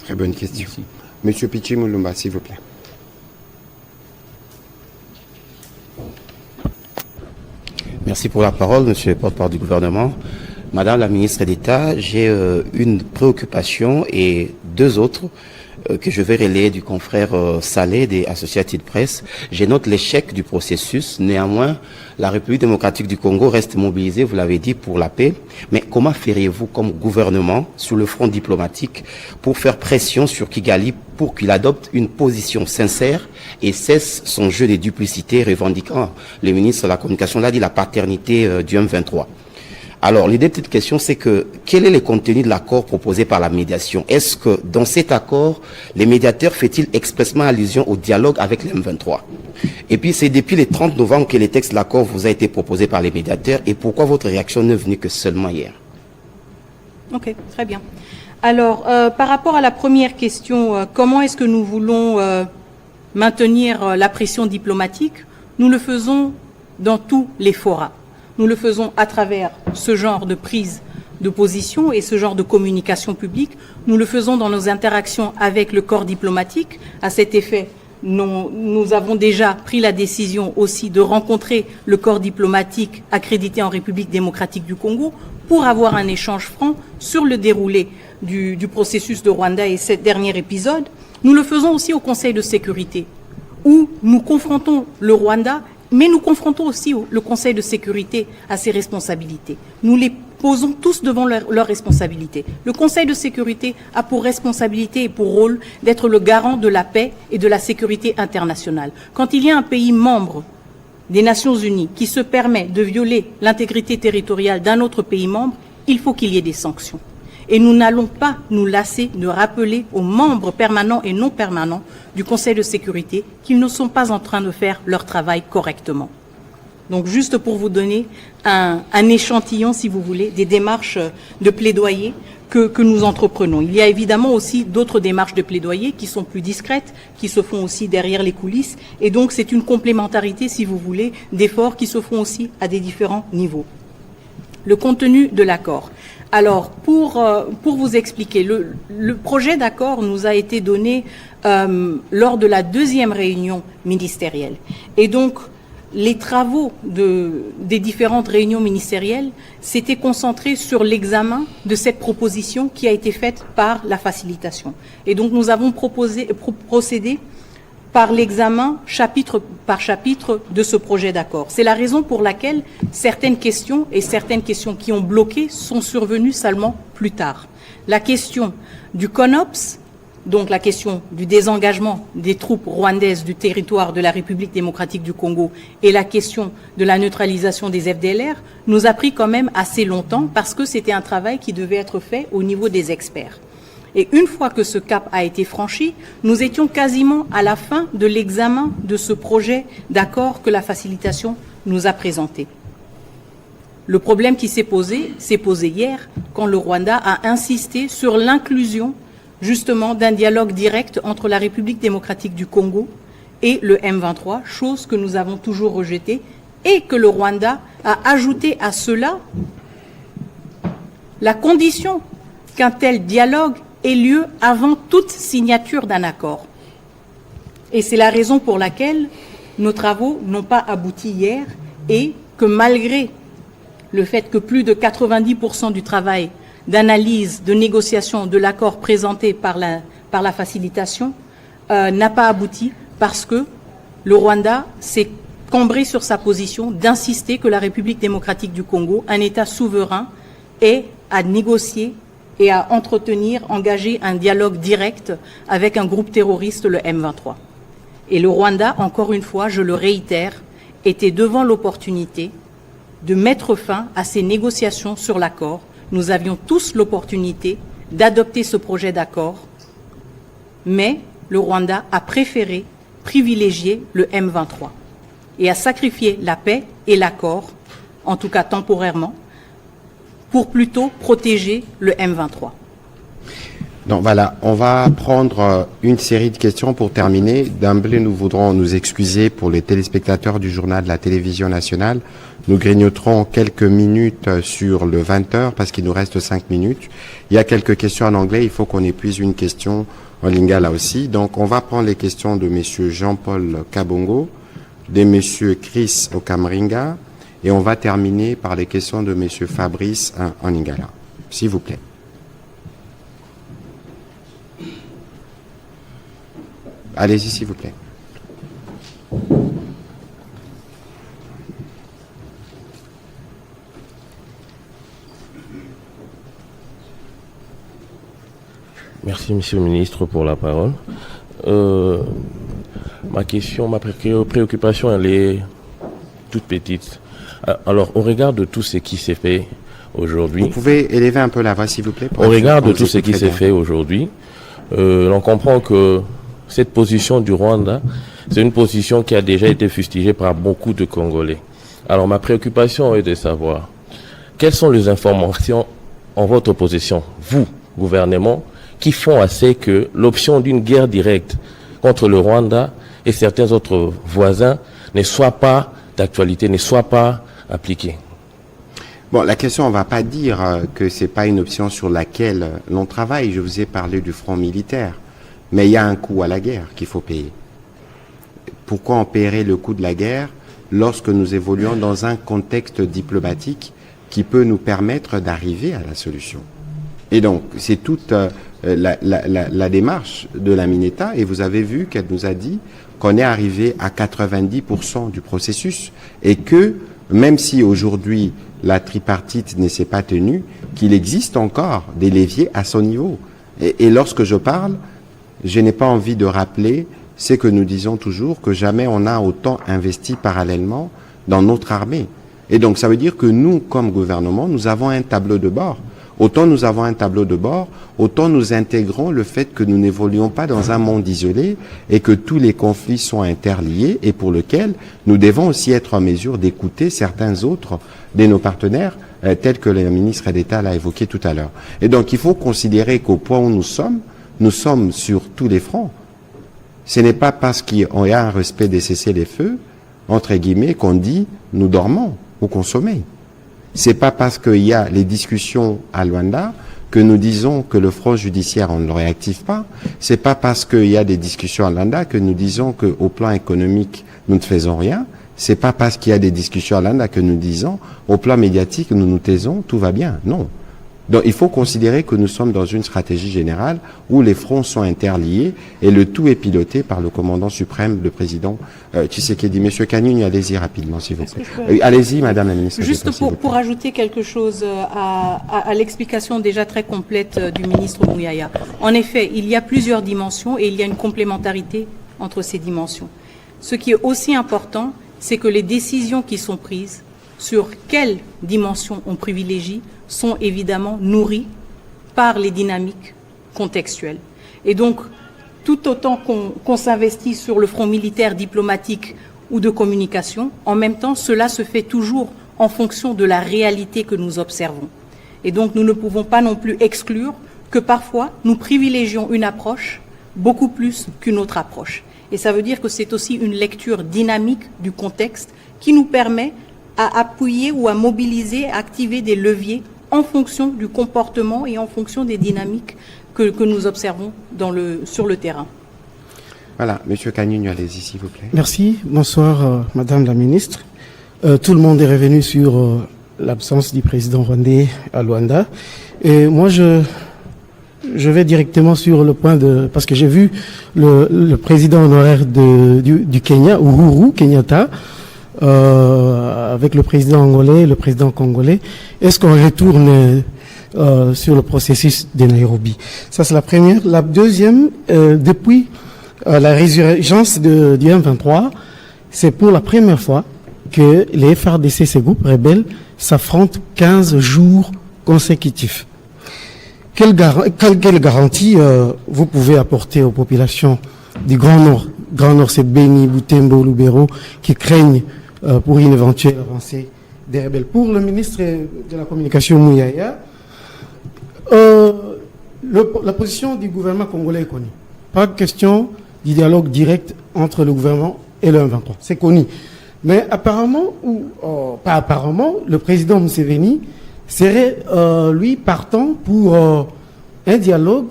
Très bonne question. Merci. Monsieur Pichi Moulumba, s'il vous plaît. Merci pour la parole, monsieur le porte-parole du gouvernement. Madame la ministre d'État, j'ai une préoccupation et deux autres que je vais relayer du confrère Saleh des Associated Press. Je note l'échec du processus. Néanmoins, la République démocratique du Congo reste mobilisée, vous l'avez dit, pour la paix. Mais comment feriez-vous comme gouvernement sur le front diplomatique pour faire pression sur Kigali pour qu'il adopte une position sincère et cesse son jeu de duplicité revendiquant, le ministre de la Communication l'a dit, la paternité du M23. Alors, l'idée de cette question, c'est que quel est le contenu de l'accord proposé par la médiation? Est-ce que dans cet accord, les médiateurs fait-il expressément allusion au dialogue avec le M23? Et puis, c'est depuis le 30 novembre que le texte de l'accord vous a été proposé par les médiateurs. Et pourquoi votre réaction n'est venue que seulement hier? Ok, très bien. Alors, par rapport à la première question, comment est-ce que nous voulons maintenir la pression diplomatique? Nous le faisons dans tous les forats. Nous le faisons à travers ce genre de prise de position et ce genre de communication publique. Nous le faisons dans nos interactions avec le corps diplomatique. À cet effet, nous avons déjà pris la décision aussi de rencontrer le corps diplomatique accrédité en République démocratique du Congo pour avoir un échange franc sur le déroulé du processus de Rwanda et cet dernier épisode. Nous le faisons aussi au Conseil de sécurité, où nous confrontons le Rwanda, mais nous confrontons aussi le Conseil de sécurité à ses responsabilités. Nous les posons tous devant leurs responsabilités. Le Conseil de sécurité a pour responsabilité et pour rôle d'être le garant de la paix et de la sécurité internationale. Quand il y a un pays membre des Nations Unies qui se permet de violer l'intégrité territoriale d'un autre pays membre, il faut qu'il y ait des sanctions. Et nous n'allons pas nous lasser de rappeler aux membres permanents et non permanents du Conseil de sécurité qu'ils ne sont pas en train de faire leur travail correctement. Donc juste pour vous donner un échantillon, si vous voulez, des démarches de plaidoyer que nous entreprenons. Il y a évidemment aussi d'autres démarches de plaidoyer qui sont plus discrètes, qui se font aussi derrière les coulisses. Et donc c'est une complémentarité, si vous voulez, d'efforts qui se font aussi à des différents niveaux. Le contenu de l'accord. Alors, pour vous expliquer, le projet d'accord nous a été donné lors de la deuxième réunion ministérielle. Et donc, les travaux des différentes réunions ministérielles s'étaient concentrés sur l'examen de cette proposition qui a été faite par la facilitation. Et donc, nous avons procédé par l'examen chapitre par chapitre de ce projet d'accord. C'est la raison pour laquelle certaines questions qui ont bloqué sont survenues seulement plus tard. La question du CONOPS, donc la question du désengagement des troupes rwandaises du territoire de la République démocratique du Congo et la question de la neutralisation des FDLR, nous a pris quand même assez longtemps parce que c'était un travail qui devait être fait au niveau des experts. Et une fois que ce cap a été franchi, nous étions quasiment à la fin de l'examen de ce projet d'accord que la facilitation nous a présenté. Le problème qui s'est posé hier quand le Rwanda a insisté sur l'inclusion justement d'un dialogue direct entre la République démocratique du Congo et le M23, chose que nous avons toujours rejetée et que le Rwanda a ajouté à cela la condition qu'un tel dialogue ait lieu avant toute signature d'un accord. Et c'est la raison pour laquelle nos travaux n'ont pas abouti hier et que malgré le fait que plus de 90% du travail d'analyse, de négociation de l'accord présenté par la facilitation n'a pas abouti parce que le Rwanda s'est cambré sur sa position d'insister que la République démocratique du Congo, un État souverain, ait à négocier et à engager un dialogue direct avec un groupe terroriste, le M23. Et le Rwanda, encore une fois, je le réitère, était devant l'opportunité de mettre fin à ces négociations sur l'accord. Nous avions tous l'opportunité d'adopter ce projet d'accord, mais le Rwanda a préféré privilégier le M23 et a sacrifié la paix et l'accord, en tout cas temporairement, pour plutôt protéger le M23. Donc voilà, on va prendre une série de questions pour terminer. D'emblée, nous voudrons nous excuser pour les téléspectateurs du journal de la télévision nationale. Nous grignoterons quelques minutes sur le 20h parce qu'il nous reste 5 minutes. Il y a quelques questions en anglais, il faut qu'on épuise une question en lingala aussi. Donc on va prendre les questions de M. Jean-Paul Kabongo, de M. Chris Okamringa et on va terminer par les questions de M. Fabrice Oningala. S'il vous plaît. Allez-y, s'il vous plaît. Merci, Monsieur le Ministre, pour la parole. Ma préoccupation, elle est toute petite. Alors, au regard de tout ce qui s'est fait aujourd'hui... Vous pouvez élever un peu la voix, s'il vous plaît. Au regard de tout ce qui s'est fait aujourd'hui, on comprend que cette position du Rwanda, c'est une position qui a déjà été fustigée par beaucoup de Congolais. Alors, ma préoccupation est de savoir quelles sont les informations en votre possession, vous, gouvernement, qui font assez que l'option d'une guerre directe contre le Rwanda et certains autres voisins ne soit pas d'actualité, ne soit pas appliquée. Bon, la question, on ne va pas dire que ce n'est pas une option sur laquelle l'on travaille. Je vous ai parlé du front militaire. Mais il y a un coût à la guerre qu'il faut payer. Pourquoi on paierait le coût de la guerre lorsque nous évoluons dans un contexte diplomatique qui peut nous permettre d'arriver à la solution? Et donc, c'est toute la démarche de la Mineta, et vous avez vu qu'elle nous a dit qu'on est arrivé à 90% du processus, et que, même si aujourd'hui la tripartite ne s'est pas tenue, qu'il existe encore des leviers à son niveau. Et lorsque je parle, je n'ai pas envie de rappeler ce que nous disons toujours, que jamais on a autant investi parallèlement dans notre armée. Et donc, ça veut dire que nous, comme gouvernement, nous avons un tableau de bord. Autant nous avons un tableau de bord, autant nous intégrons le fait que nous n'évoluons pas dans un monde isolé et que tous les conflits sont interliés et pour lequel nous devons aussi être en mesure d'écouter certains autres de nos partenaires, tels que le ministre d'État l'a évoqué tout à l'heure. Et donc, il faut considérer qu'au point où nous sommes sur tous les fronts. Ce n'est pas parce qu'il y a un respect des cessez-les-feux, entre guillemets, qu'on dit nous dormons ou qu'on sommeille. C'est pas parce qu'il y a les discussions à Luanda que nous disons que le front judiciaire, on ne le réactive pas. C'est pas parce qu'il y a des discussions à Luanda que nous disons qu'au plan économique, nous ne faisons rien. C'est pas parce qu'il y a des discussions à Luanda que nous disons au plan médiatique, nous nous taisons, tout va bien. Non. Donc, il faut considérer que nous sommes dans une stratégie générale où les fronts sont interliés et le tout est piloté par le commandant suprême, le président Tshisekedi. Monsieur Kanyuni, allez-y rapidement, s'il vous plaît. Allez-y, Madame la ministre. Juste pour ajouter quelque chose à l'explication déjà très complète du ministre Mouyaya. En effet, il y a plusieurs dimensions et il y a une complémentarité entre ces dimensions. Ce qui est aussi important, c'est que les décisions qui sont prises sur quelle dimension on privilégie sont évidemment nourris par les dynamiques contextuelles. Et donc, tout autant qu'on s'investit sur le front militaire, diplomatique ou de communication, en même temps, cela se fait toujours en fonction de la réalité que nous observons. Et donc, nous ne pouvons pas non plus exclure que parfois, nous privilégions une approche beaucoup plus qu'une autre approche. Et ça veut dire que c'est aussi une lecture dynamique du contexte qui nous permet à appuyer ou à mobiliser, à activer des leviers en fonction du comportement et en fonction des dynamiques que nous observons sur le terrain. Voilà, Monsieur Kanyuni, allez-y, s'il vous plaît. Merci. Bonsoir, Madame la Ministre. Tout le monde est revenu sur l'absence du président rwandais à Luanda. Et moi, je vais directement sur le point parce que j'ai vu le président honoraire du Kenya, Uhuru Kenyatta, avec le président angolais, le président congolais. Est-ce qu'on retourne sur le processus de Nairobi? Ça, c'est la première. La deuxième, depuis la résurgence du M23, c'est pour la première fois que les FARDC, ces groupes rebelles, s'affrontent 15 jours consécutifs. Quelle garantie vous pouvez apporter aux populations du Grand Nord? Grand Nord, c'est Beni, Butembo, Lubero, qui craignent pour une éventuelle avancée des rebelles. Pour le ministre de la Communication, Mouyaya, la position du gouvernement congolais est connue. Pas de question du dialogue direct entre le gouvernement et le M23. C'est connu. Mais apparemment, ou pas apparemment, le président Museveni serait, lui, partant pour un dialogue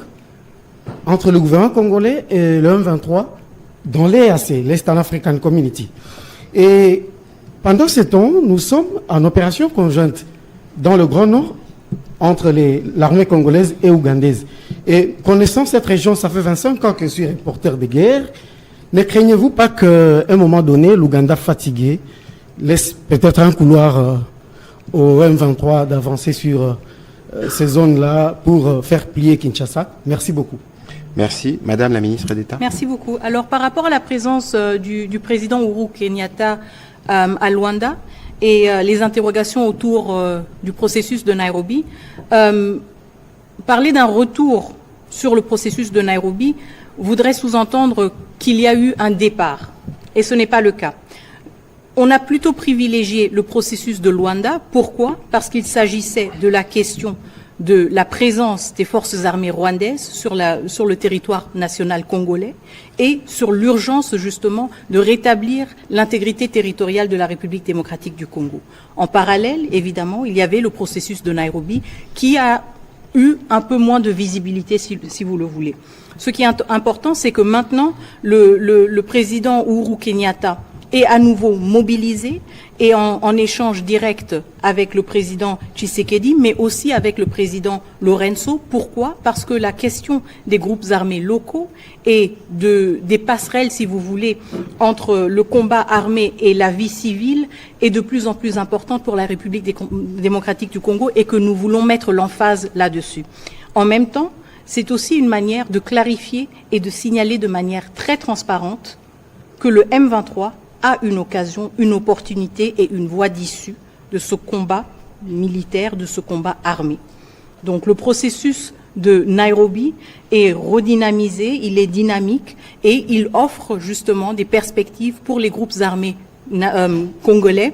entre le gouvernement congolais et le M23 dans l'EAC, l'Eastern African Community. Et Pendant ce temps, nous sommes en opération conjointe dans le Grand Nord entre l'armée congolaise et ougandaise. Et connaissant cette région, ça fait 25 ans que je suis reporter de guerre. Ne craignez-vous pas qu'à un moment donné, l'Ouganda fatigué laisse peut-être un couloir au M23 d'avancer sur ces zones-là pour faire plier Kinshasa? Merci beaucoup. Merci. Madame la ministre d'État. Merci beaucoup. Alors, par rapport à la présence du président Uhuru Kenyatta à Luanda et les interrogations autour du processus de Nairobi, parler d'un retour sur le processus de Nairobi voudrait sous-entendre qu'il y a eu un départ. Et ce n'est pas le cas. On a plutôt privilégié le processus de Luanda. Pourquoi? Parce qu'il s'agissait de la question de la présence des forces armées rwandaises sur le territoire national congolais et sur l'urgence justement de rétablir l'intégrité territoriale de la République démocratique du Congo. En parallèle, évidemment, il y avait le processus de Nairobi qui a eu un peu moins de visibilité, si vous le voulez. Ce qui est important, c'est que maintenant, le président Uhuru Kenyatta est à nouveau mobilisé et en échange direct avec le président Tshisekedi, mais aussi avec le président Lorenzo. Pourquoi? Parce que la question des groupes armés locaux et des passerelles, si vous voulez, entre le combat armé et la vie civile est de plus en plus importante pour la République démocratique du Congo et que nous voulons mettre l'emphase là-dessus. En même temps, c'est aussi une manière de clarifier et de signaler de manière très transparente que le M23 a une occasion, une opportunité et une voie d'issue de ce combat militaire, de ce combat armé. Donc le processus de Nairobi est redynamisé, il est dynamique et il offre justement des perspectives pour les groupes armés congolais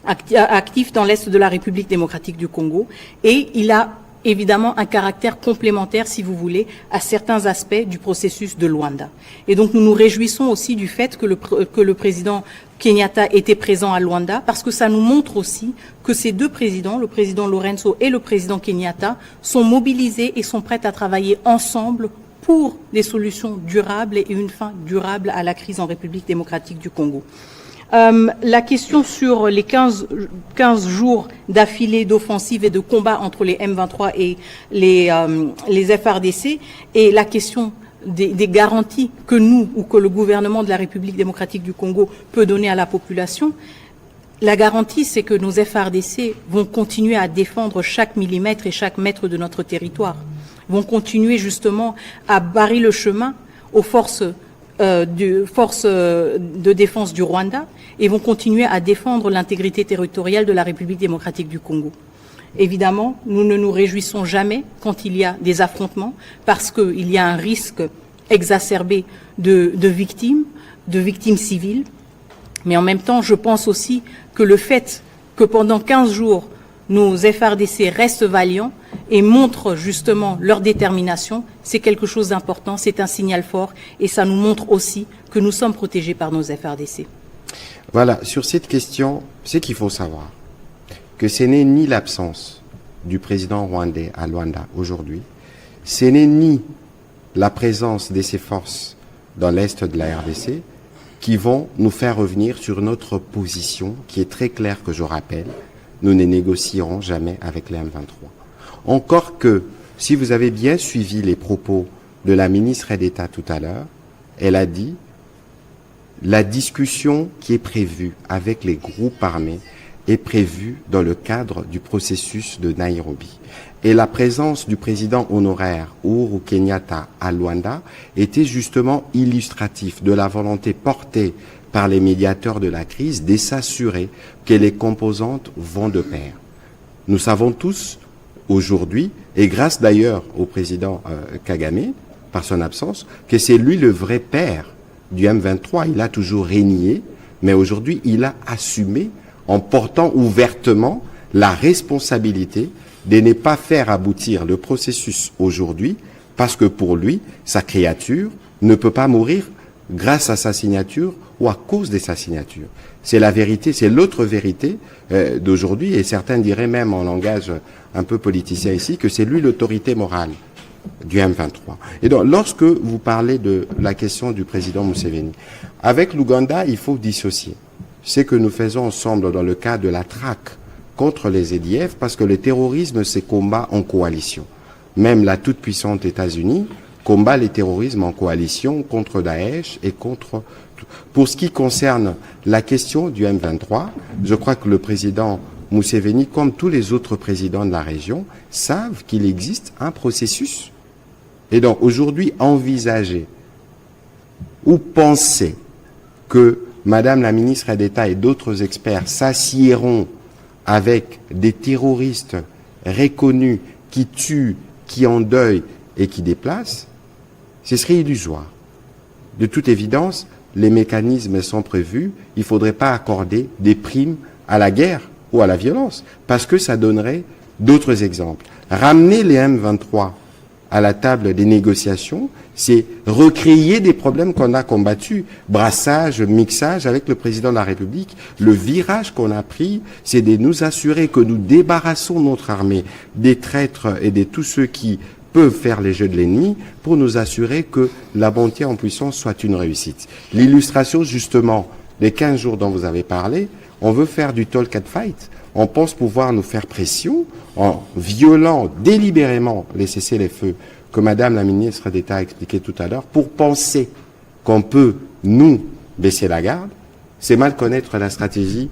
actifs dans l'est de la République démocratique du Congo et il a évidemment un caractère complémentaire, si vous voulez, à certains aspects du processus de Luanda. Et donc nous nous réjouissons aussi du fait que le président Kenyatta était présent à Luanda, parce que ça nous montre aussi que ces deux présidents, le président Lorenzo et le président Kenyatta, sont mobilisés et sont prêts à travailler ensemble pour des solutions durables et une fin durable à la crise en République démocratique du Congo. La question sur les 15 jours d'affilée d'offensive et de combat entre les M23 et les FARDC et la question des garanties que nous ou que le gouvernement de la République démocratique du Congo peut donner à la population. La garantie, c'est que nos FARDC vont continuer à défendre chaque millimètre et chaque mètre de notre territoire, vont continuer justement à barrer le chemin aux forces de défense du Rwanda et vont continuer à défendre l'intégrité territoriale de la République démocratique du Congo. Évidemment, nous ne nous réjouissons jamais quand il y a des affrontements parce qu'il y a un risque exacerbé de victimes civiles. Mais en même temps, je pense aussi que le fait que pendant 15 jours, nos FARDC restent valiants et montrent justement leur détermination, c'est quelque chose d'important, c'est un signal fort et ça nous montre aussi que nous sommes protégés par nos FARDC. Voilà, sur cette question, c'est qu'il faut savoir que ce n'est ni l'absence du président rwandais à Luanda aujourd'hui, ce n'est ni la présence de ces forces dans l'est de la RDC qui vont nous faire revenir sur notre position qui est très claire que je rappelle, nous ne négocierons jamais avec les M23. Encore que, si vous avez bien suivi les propos de la ministre d'État tout à l'heure, elle a dit la discussion qui est prévue avec les groupes armés est prévue dans le cadre du processus de Nairobi. Et la présence du président honoraire Uhuru Kenyatta à Luanda était justement illustratif de la volonté portée par les médiateurs de la crise de s'assurer que les composantes vont de pair. Nous savons tous aujourd'hui, et grâce d'ailleurs au président Kagame, par son absence, que c'est lui le vrai père du M23. Il a toujours régné, mais aujourd'hui il a assumé en portant ouvertement la responsabilité de ne pas faire aboutir le processus aujourd'hui, parce que pour lui, sa créature ne peut pas mourir grâce à sa signature ou à cause de sa signature. C'est la vérité, c'est l'autre vérité d'aujourd'hui, et certains diraient même en langage un peu politicien ici, que c'est lui l'autorité morale du M23. Et donc, lorsque vous parlez de la question du président Museveni, avec l'Ouganda, il faut dissocier ce que nous faisons ensemble dans le cadre de la traque contre les EDF, parce que le terrorisme, c'est combat en coalition. Même la toute-puissante États-Unis combat les terrorismes en coalition contre Daesh et contre... Pour ce qui concerne la question du M23, je crois que le président Museveni, comme tous les autres présidents de la région, savent qu'il existe un processus. Et donc aujourd'hui, envisager ou penser que Madame la ministre d'État et d'autres experts s'assieront avec des terroristes reconnus qui tuent, qui endeuillent et qui déplacent, ce serait illusoire. De toute évidence, les mécanismes sont prévus. Il ne faudrait pas accorder des primes à la guerre ou à la violence, parce que ça donnerait d'autres exemples. Ramener les M23 à la table des négociations, c'est recréer des problèmes qu'on a combattus. Brassage, mixage avec le président de la République. Le virage qu'on a pris, c'est de nous assurer que nous débarrassons notre armée des traîtres et de tous ceux qui peuvent faire les jeux de l'ennemi pour nous assurer que la montée en puissance soit une réussite. L'illustration, justement, des 15 jours dont vous avez parlé, on veut faire du talk and fight. On pense pouvoir nous faire pression en violant délibérément les cessez-les-feux que Madame la ministre d'État a expliqué tout à l'heure, pour penser qu'on peut, nous, baisser la garde. C'est mal connaître la stratégie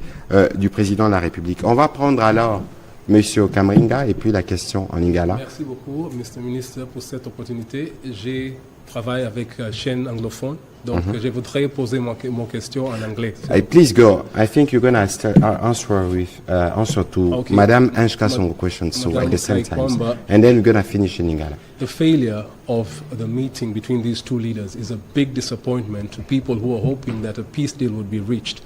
du président de la République. On va prendre alors Monsieur Kamringa et puis la question en Lingala. Merci beaucoup, Mr. Ministre, pour cette opportunité. J'ai travaillé avec chaîne anglophone, donc je voudrais poser mon question en anglais. Please go. I think you're going to answer to Madame Ange Kasongo questions so at the same time, and then we're going to finish in Lingala. The failure of the meeting between these two leaders is a big disappointment to people who are hoping that a peace deal would be reached.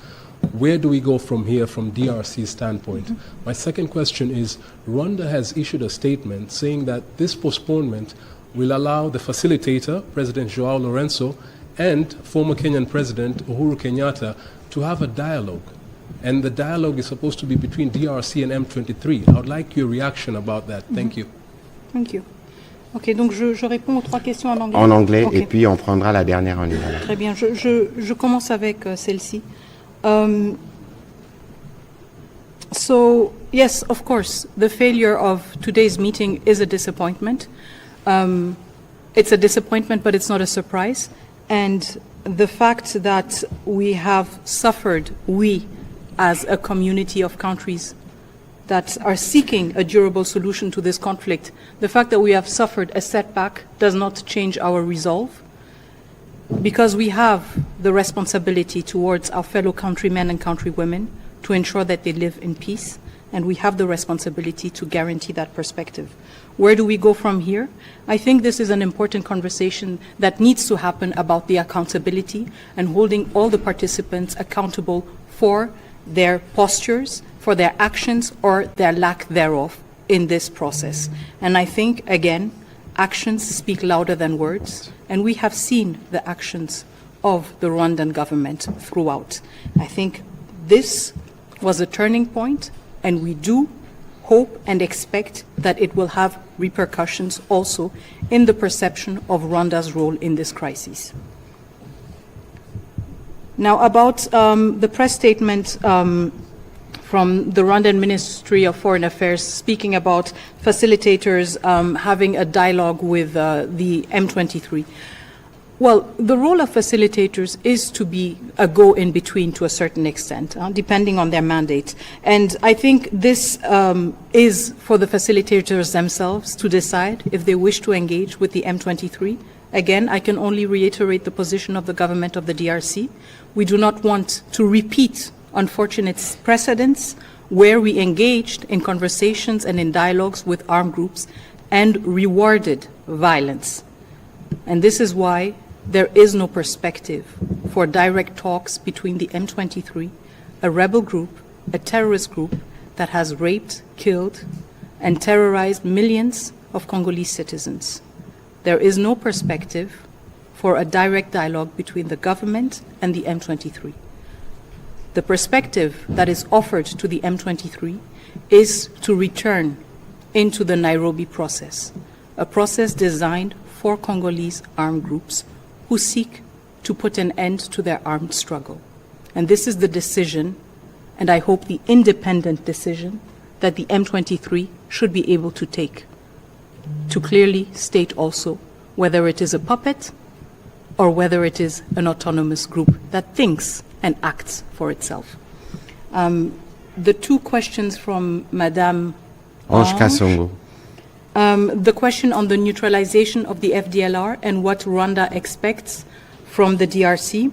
Where do we go from here from DRC's standpoint? My second question is, Rwanda has issued a statement saying that this postponement will allow the facilitator, President Joao Lorenzo, and former Kenyan President Uhuru Kenyatta to have a dialogue. And the dialogue is supposed to be between DRC and M23. I would like your reaction about that. Thank you. Thank you. Ok, donc je réponds aux trois questions en anglais. En anglais, Okay. Et puis on prendra la dernière en lingala. Très bien, je commence avec celle-ci. So, yes, of course, the failure of today's meeting is a disappointment. It's a disappointment, but it's not a surprise. And the fact that we have suffered, we as a community of countries that are seeking a durable solution to this conflict, the fact that we have suffered a setback does not change our resolve, because we have the responsibility towards our fellow countrymen and countrywomen to ensure that they live in peace, and we have the responsibility to guarantee that perspective. Where do we go from here? I think this is an important conversation that needs to happen about the accountability and holding all the participants accountable for their postures, for their actions or their lack thereof in this process. And I think, again, actions speak louder than words, and we have seen the actions of the Rwandan government throughout. I think this was a turning point, and we do hope and expect that it will have repercussions also in the perception of Rwanda's role in this crisis. Now, about the press statement from the Rwandan Ministry of Foreign Affairs speaking about facilitators having a dialogue with the M23. Well, the role of facilitators is to be a go-in-between to a certain extent, depending on their mandate. And I think this is for the facilitators themselves to decide if they wish to engage with the M23. Again, I can only reiterate the position of the government of the DRC. We do not want to repeat unfortunate precedents where we engaged in conversations and in dialogues with armed groups and rewarded violence. And this is why there is no perspective for direct talks between the M23, a rebel group, a terrorist group that has raped, killed, and terrorized millions of Congolese citizens. There is no perspective for a direct dialogue between the government and the M23. The perspective that is offered to the M23 is to return into the Nairobi process, a process designed for Congolese armed groups who seek to put an end to their armed struggle. And this is the decision, and I hope the independent decision, that the M23 should be able to take, to clearly state also whether it is a puppet or whether it is an autonomous group that thinks and acts for itself. The two questions from Madame Ange Kasongo. The question on the neutralization of the FDLR and what Rwanda expects from the DRC.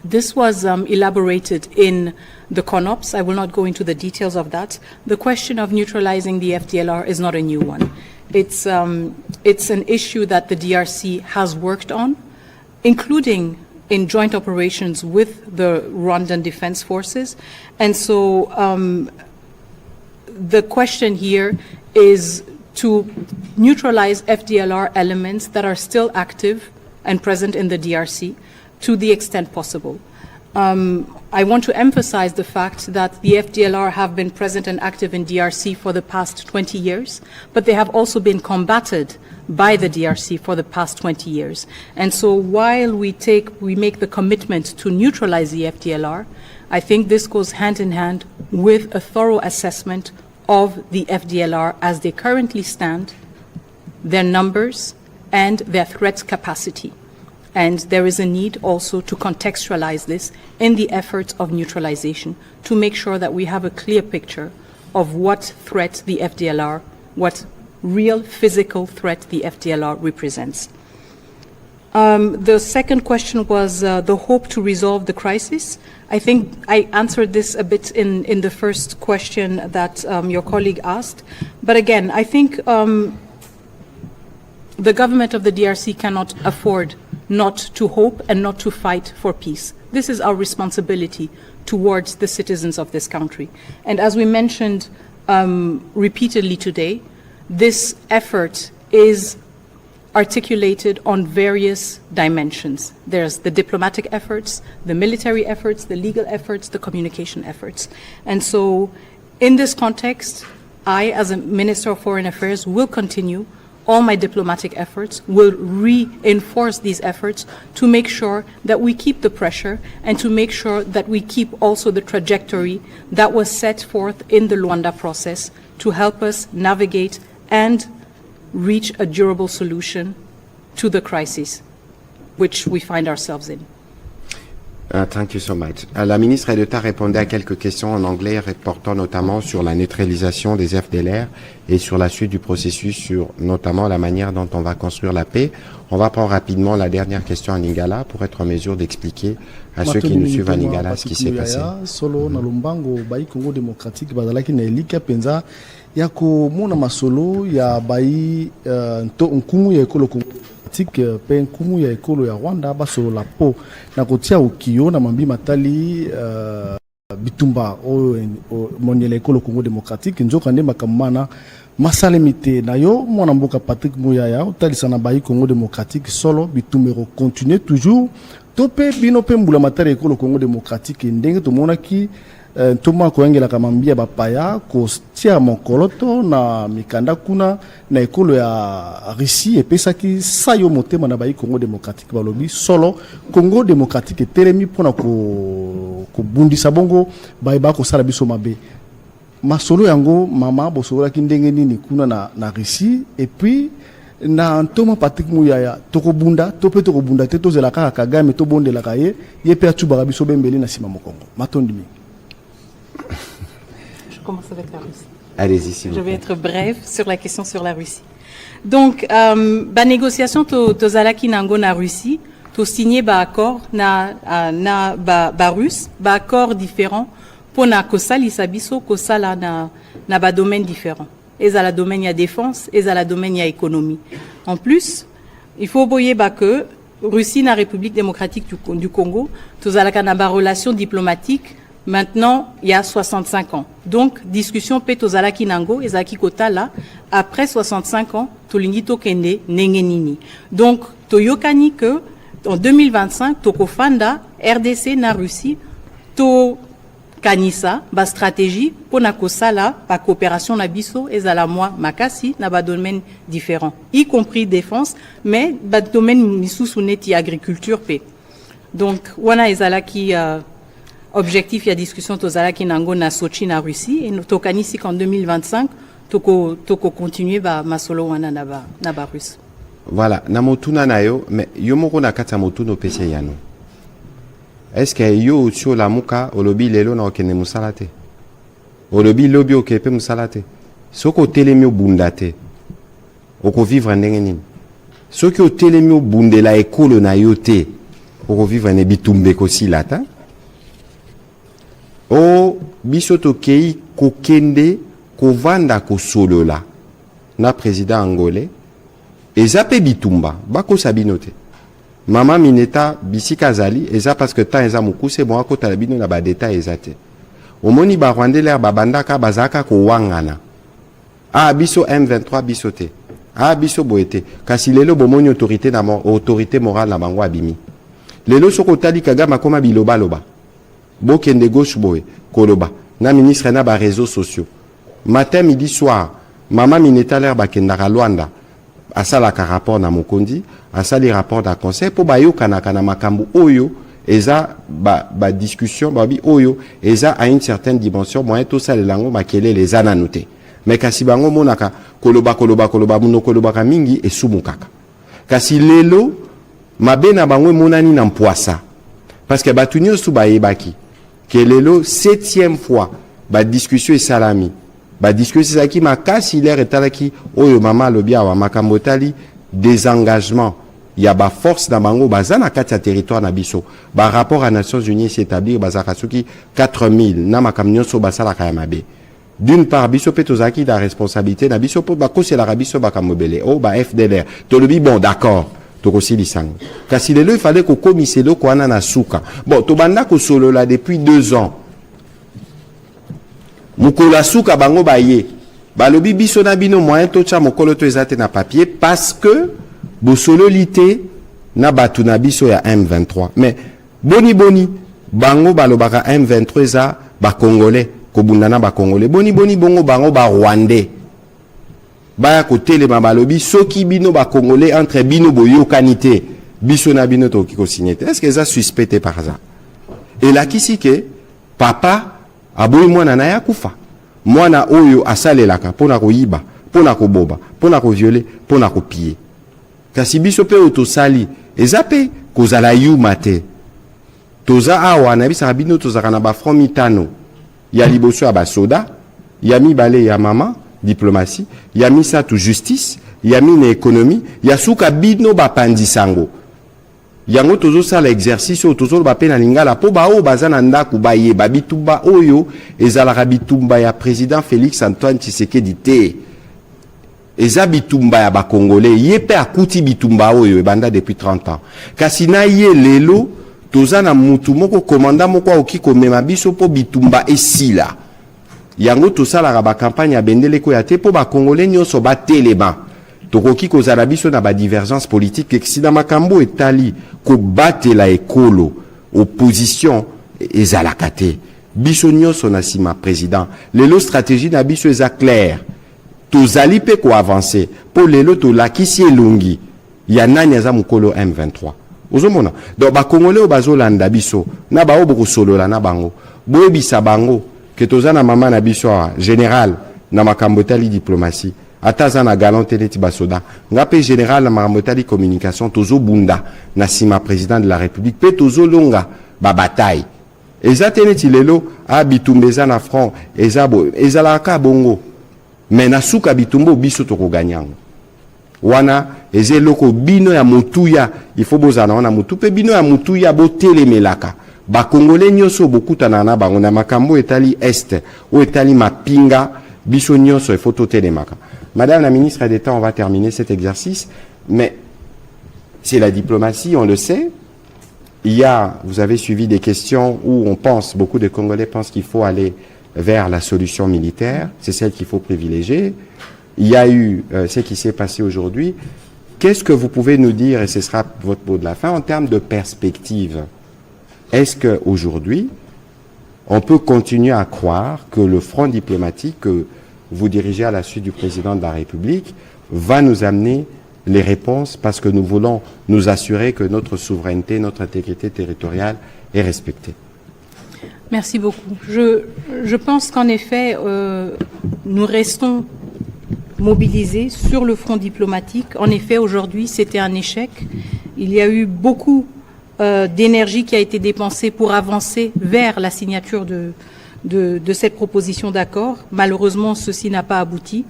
This was elaborated in the CONOPS. I will not go into the details of that. The question of neutralizing the FDLR is not a new one. It's an issue that the DRC has worked on, including in joint operations with the Rwandan Defense Forces. And so the question here is to neutralize FDLR elements that are still active and present in the DRC to the extent possible. I want to emphasize the fact that the FDLR have been present and active in DRC for the past 20 years, but they have also been combated by the DRC for the past 20 years. And so while we make the commitment to neutralize the FDLR, I think this goes hand in hand with a thorough assessment of the FDLR as they currently stand, their numbers, and their threat capacity. And there is a need also to contextualize this in the efforts of neutralization to make sure that we have a clear picture of what threat the FDLR, what real physical threat the FDLR represents. The second question was the hope to resolve the crisis. I think I answered this a bit in the first question that your colleague asked. But again, I think the government of the DRC cannot afford not to hope and not to fight for peace. This is our responsibility towards the citizens of this country. And as we mentioned repeatedly today, this effort is articulated on various dimensions. There's the diplomatic efforts, the military efforts, the legal efforts, the communication efforts. And so in this context, I, as a Minister of Foreign Affairs, will continue all my diplomatic efforts, will reinforce these efforts to make sure that we keep the pressure and to make sure that we keep also the trajectory that was set forth in the Luanda process to help us navigate and reach a durable solution to the crisis which we find ourselves in. Thank you so much. La ministre d'État répondait à quelques questions en anglais portant notamment sur la neutralisation des FDLR et sur la suite du processus, sur notamment la manière dont on va construire la paix. On va prendre rapidement la dernière question en Lingala pour être en mesure d'expliquer à ceux qui nous suivent en Lingala ce qui s'est passé. Solo na lombango bai Congo démocratique bazalaki na elika penza ya komona masolo ya bai nkumu ya ekolo pe nkumu ya ekolo ya Rwanda basolo la po na kotia ukio na mambi matali bitumba o moniela ekolo Congo démocratique nzoka nde makamana masalemite na yo mwana mboka Patrick Muyaya utalisa na bai Congo démocratique solo bitumero continuer toujours tope bino pe mbula matali ekolo Congo démocratique ndenge to monaki Toma koengela kamambia bapaya ko tia mokoloto na mikanda kuna na ekolo ya Russie epesaki sayo motema na bai Congo démocratique balobi solo Congo démocratique telemi pona ko bundisa bongo bai ba ko sala biso mabe masolo yango mama bosola ki ndenge nini kuna na Russie et puis na Ntoma Patrick Muyaya tokobunda tope tokobunda te tozela kaka Kagame to bondela kaye yepe atubaka biso bembeli na sima mokongo matondimi. Je commence avec la Russie. Allez-y, s'il vous plaît. Je vais être brève sur la question sur la Russie. Donc, ba négociation to zalaki nango na Russie, to signé ba accord na ba russe, ba accord différent pour na kosali sabiso kosala na ba domaine différent. Eza la domaine ya défense, eza la domaine ya économie. En plus, il faut boyer ba que Russie na République démocratique du Congo, to zalaka na ba relation diplomatique. Maintenant, il y a 65 ans. Donc, discussion Petozala Kinango et Zaki Kotala, après 65 ans, Tolingi Tokende, Nengenini. Donc, Toyokani que, en 2025, Tokofanda, RDC, na Russie, To Kanisa, ba stratégie, pour na Kosala, ba coopération na Bisso, et Zalamoi, Makasi, na ba domaine différent, y compris défense, mais ba domaine Missou Souneti agriculture, P. Donc, wana Ezala qui, objectif ya discussion tozala ki nango na Sochi na Russie et tokanisi qu'en 2025 toko continuer ba masolo wana na ba Russe. Voilà, na motuna na yo, mais yo moko na kati ya motuna opesi yano. Est-ce que yo sur la muka olobi lelo na okene musala te? Olobi lobi okepe musala te? Soko telemi obunda te, oko vivre ndenge nini? Soki otelemi obundela ekolo na yo te, oko vivre ne bitumbe kosila ta? O biso tokei kokende kovanda kosolola na président angolais eza pe bitumba bakosa bino te. Mama Mineta bisika zali eza parce que temps eza mokuse bon akota bino na ba détail eza te. Omoni ba Rwandais l'air babandaka bazaka ko wangana. Ah biso M23 biso te. Ah biso boete kasi lelo bomoni autorité morale na bango abimi. Lelo soko tali Kagame koma biloba loba. Bokende gauche boye koloba na ministre na ba réseaux sociaux. Matin midi soir Mama Mineta l'air bakendaka Luanda. Asalaka rapport na Mokondi, asali rapport da conseil po bayoka na makambo oyo eza ba discussion babi oyo eza à une certaine dimension moyen to sale lango makele les ananoté. Mais kasi bango monaka koloba muno koloba mingi esumukaka. Kasi lelo mabena bango monani na mpoasa. Parce que batunyo su bayebaki que lelo 7e fois ba discussion et salami. Ba discussion ça qui makasi l'air etalaki oyo mama lobia wa makambotali désengagement il y a ba force na bango bazana kati ya territoire na biso ba rapport à Nations Unies s'établir bazakasuki 4000 na makamnyo so basala kaya mabe d'une part biso petozaki da responsabilité na biso po ba kosela biso bakamobele o ba FDLR to lobi bon d'accord tokosi lisango kasi lelo il fallait ko komiselo ko ana na suka bon to banda ko solo là depuis 2 ans. Mukula suka bango baye balobi biso na bino moyen to tcha mokolo to ezate na papier parce que bosololité na batu na biso ya M23 mais boni bango balobaka M23 eza ba congolais ko bundana ba congolais boni bongo bango ba rwandais baya ko telema balobi soki bino ba congolais entre bino boyokanité biso na bino to kiko signer est-ce que ça suspecté par ça et là kisi ke papa aboyi mwana na ya kufa mwana oyo asalelaka pona koyiba pona koboba pona kovioler pona kopie kasi biso pe otosali eza pe kozala yuma te toza awa na bisa bino tozaka na ba front mitano ya liboso ya basoda ya mibale ya mama diplomatie ya misatu justice ya mine économie ya suka bino bapandisango yango tozo sala exercice o tozo ba pena lingala po ba o bazana ndaku baye ba bitumba oyo ezala bitumba ya président Félix Antoine Tshisekedi te eza bitumba ya ba congolais yepe akuti bitumba oyo ebanda depuis 30 ans kasi na ye lelo toza na mutu moko commandant moko okiko mema biso po bitumba esila yango to sala ba campagne ya bendele ko ya te po ba congolais nyonso ba telema tokoki kozala biso na ba divergence politique eksida makambo etali ko batela ekolo opposition ezalaka te biso nyonso na sima président lelo stratégie na biso eza claire tozali pe ko avancer po lelo to lakisi elongi ya nani aza mukolo M23 ozomona donc ba congolais bazolanda biso na ba obo kosolola na bango boyebisa bango ke toza na mama na biso général na makambo etali diplomatie ataza na galante neti basoda ngape général na makamotali communication tozo bunda na sima président de la république pe tozo longa ba bataille eza teneti lelo abitumbeza na front ezabo ezalaka bongo mais na suka bitumbo biso toko ganyango wana ezeloko bino ya motuya il faut bozana wana mutu pe bino ya motuya botelemelaka ba congolais nyonso bokutana na bango na makambo etali est ou etali mapinga biso nyonso il faut totelemaka. Madame la ministre d'État, on va terminer cet exercice, mais c'est la diplomatie, on le sait. Vous avez suivi des questions où on pense, beaucoup de Congolais pensent qu'il faut aller vers la solution militaire, c'est celle qu'il faut privilégier. Il y a eu ce qui s'est passé aujourd'hui. Qu'est-ce que vous pouvez nous dire, et ce sera votre mot de la fin, en termes de perspective? Est-ce qu'aujourd'hui, on peut continuer à croire que le front diplomatique que vous dirigez à la suite du président de la République va nous amener les réponses parce que nous voulons nous assurer que notre souveraineté, notre intégrité territoriale est respectée? Merci beaucoup. Je pense qu'en effet, nous restons mobilisés sur le front diplomatique. En effet, aujourd'hui, c'était un échec. Il y a eu beaucoup d'énergie qui a été dépensée pour avancer vers la signature de cette proposition d'accord. Malheureusement, ceci n'a pas abouti.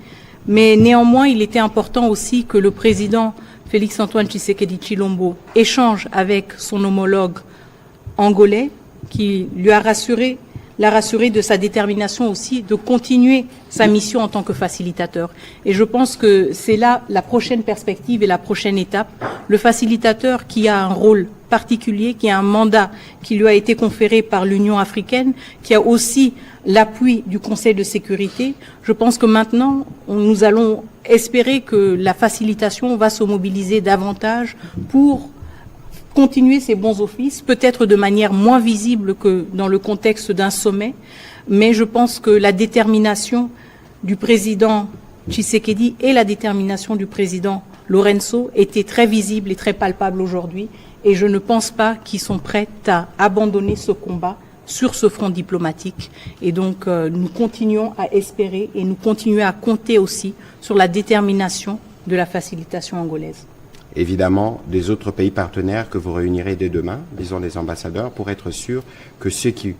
Mais néanmoins, il était important aussi que le président Félix-Antoine Tshisekedi Tshilombo échange avec son homologue angolais, qui l'a rassuré de sa détermination aussi de continuer sa mission en tant que facilitateur. Et je pense que c'est là la prochaine perspective et la prochaine étape. Le facilitateur qui a un rôle particulier, qui a un mandat qui lui a été conféré par l'Union africaine, qui a aussi l'appui du Conseil de sécurité. Je pense que maintenant, nous allons espérer que la facilitation va se mobiliser davantage pour continuer ses bons offices, peut-être de manière moins visible que dans le contexte d'un sommet, mais je pense que la détermination du président Tshisekedi et la détermination du président Lorenzo étaient très visibles et très palpables aujourd'hui, et je ne pense pas qu'ils sont prêts à abandonner ce combat sur ce front diplomatique. Et donc, nous continuons à espérer et nous continuons à compter aussi sur la détermination de la facilitation angolaise. Évidemment, des autres pays partenaires que vous réunirez dès demain, disons les ambassadeurs, pour être sûr que ceux qui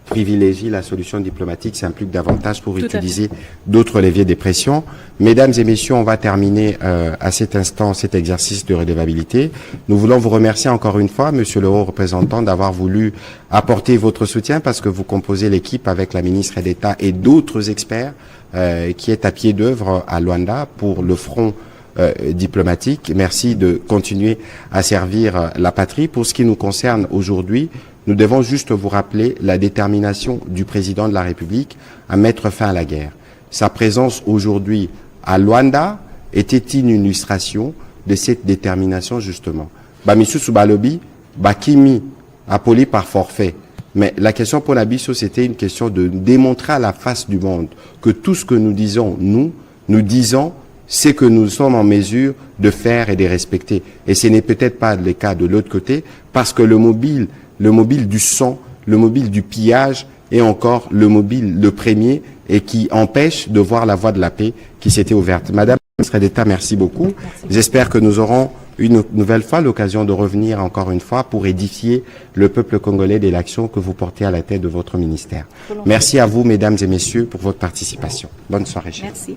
privilégient la solution diplomatique s'impliquent davantage pour utiliser d'autres leviers de pression. Mesdames et messieurs, on va terminer à cet instant cet exercice de redevabilité. Nous voulons vous remercier encore une fois, Monsieur le haut représentant, d'avoir voulu apporter votre soutien parce que vous composez l'équipe avec la ministre d'État et d'autres experts qui est à pied d'œuvre à Luanda pour le front diplomatique. Merci de continuer à servir la patrie. Pour ce qui nous concerne aujourd'hui, nous devons juste vous rappeler la détermination du président de la République à mettre fin à la guerre. Sa présence aujourd'hui à Luanda était une illustration de cette détermination justement. Bamisusu Balobi, Bakimi, appelé par forfait. Mais la question pour Nabiso, c'était une question de démontrer à la face du monde que tout ce que nous disons, nous disons c'est que nous sommes en mesure de faire et de respecter. Et ce n'est peut-être pas le cas de l'autre côté, parce que le mobile du sang, le mobile du pillage et encore le mobile, le premier, et qui empêche de voir la voie de la paix qui s'était ouverte. Madame la ministre d'État, merci beaucoup. J'espère que nous aurons une nouvelle fois l'occasion de revenir encore une fois pour édifier le peuple congolais de l'action que vous portez à la tête de votre ministère. Merci à vous, mesdames et messieurs, pour votre participation. Bonne soirée. Merci.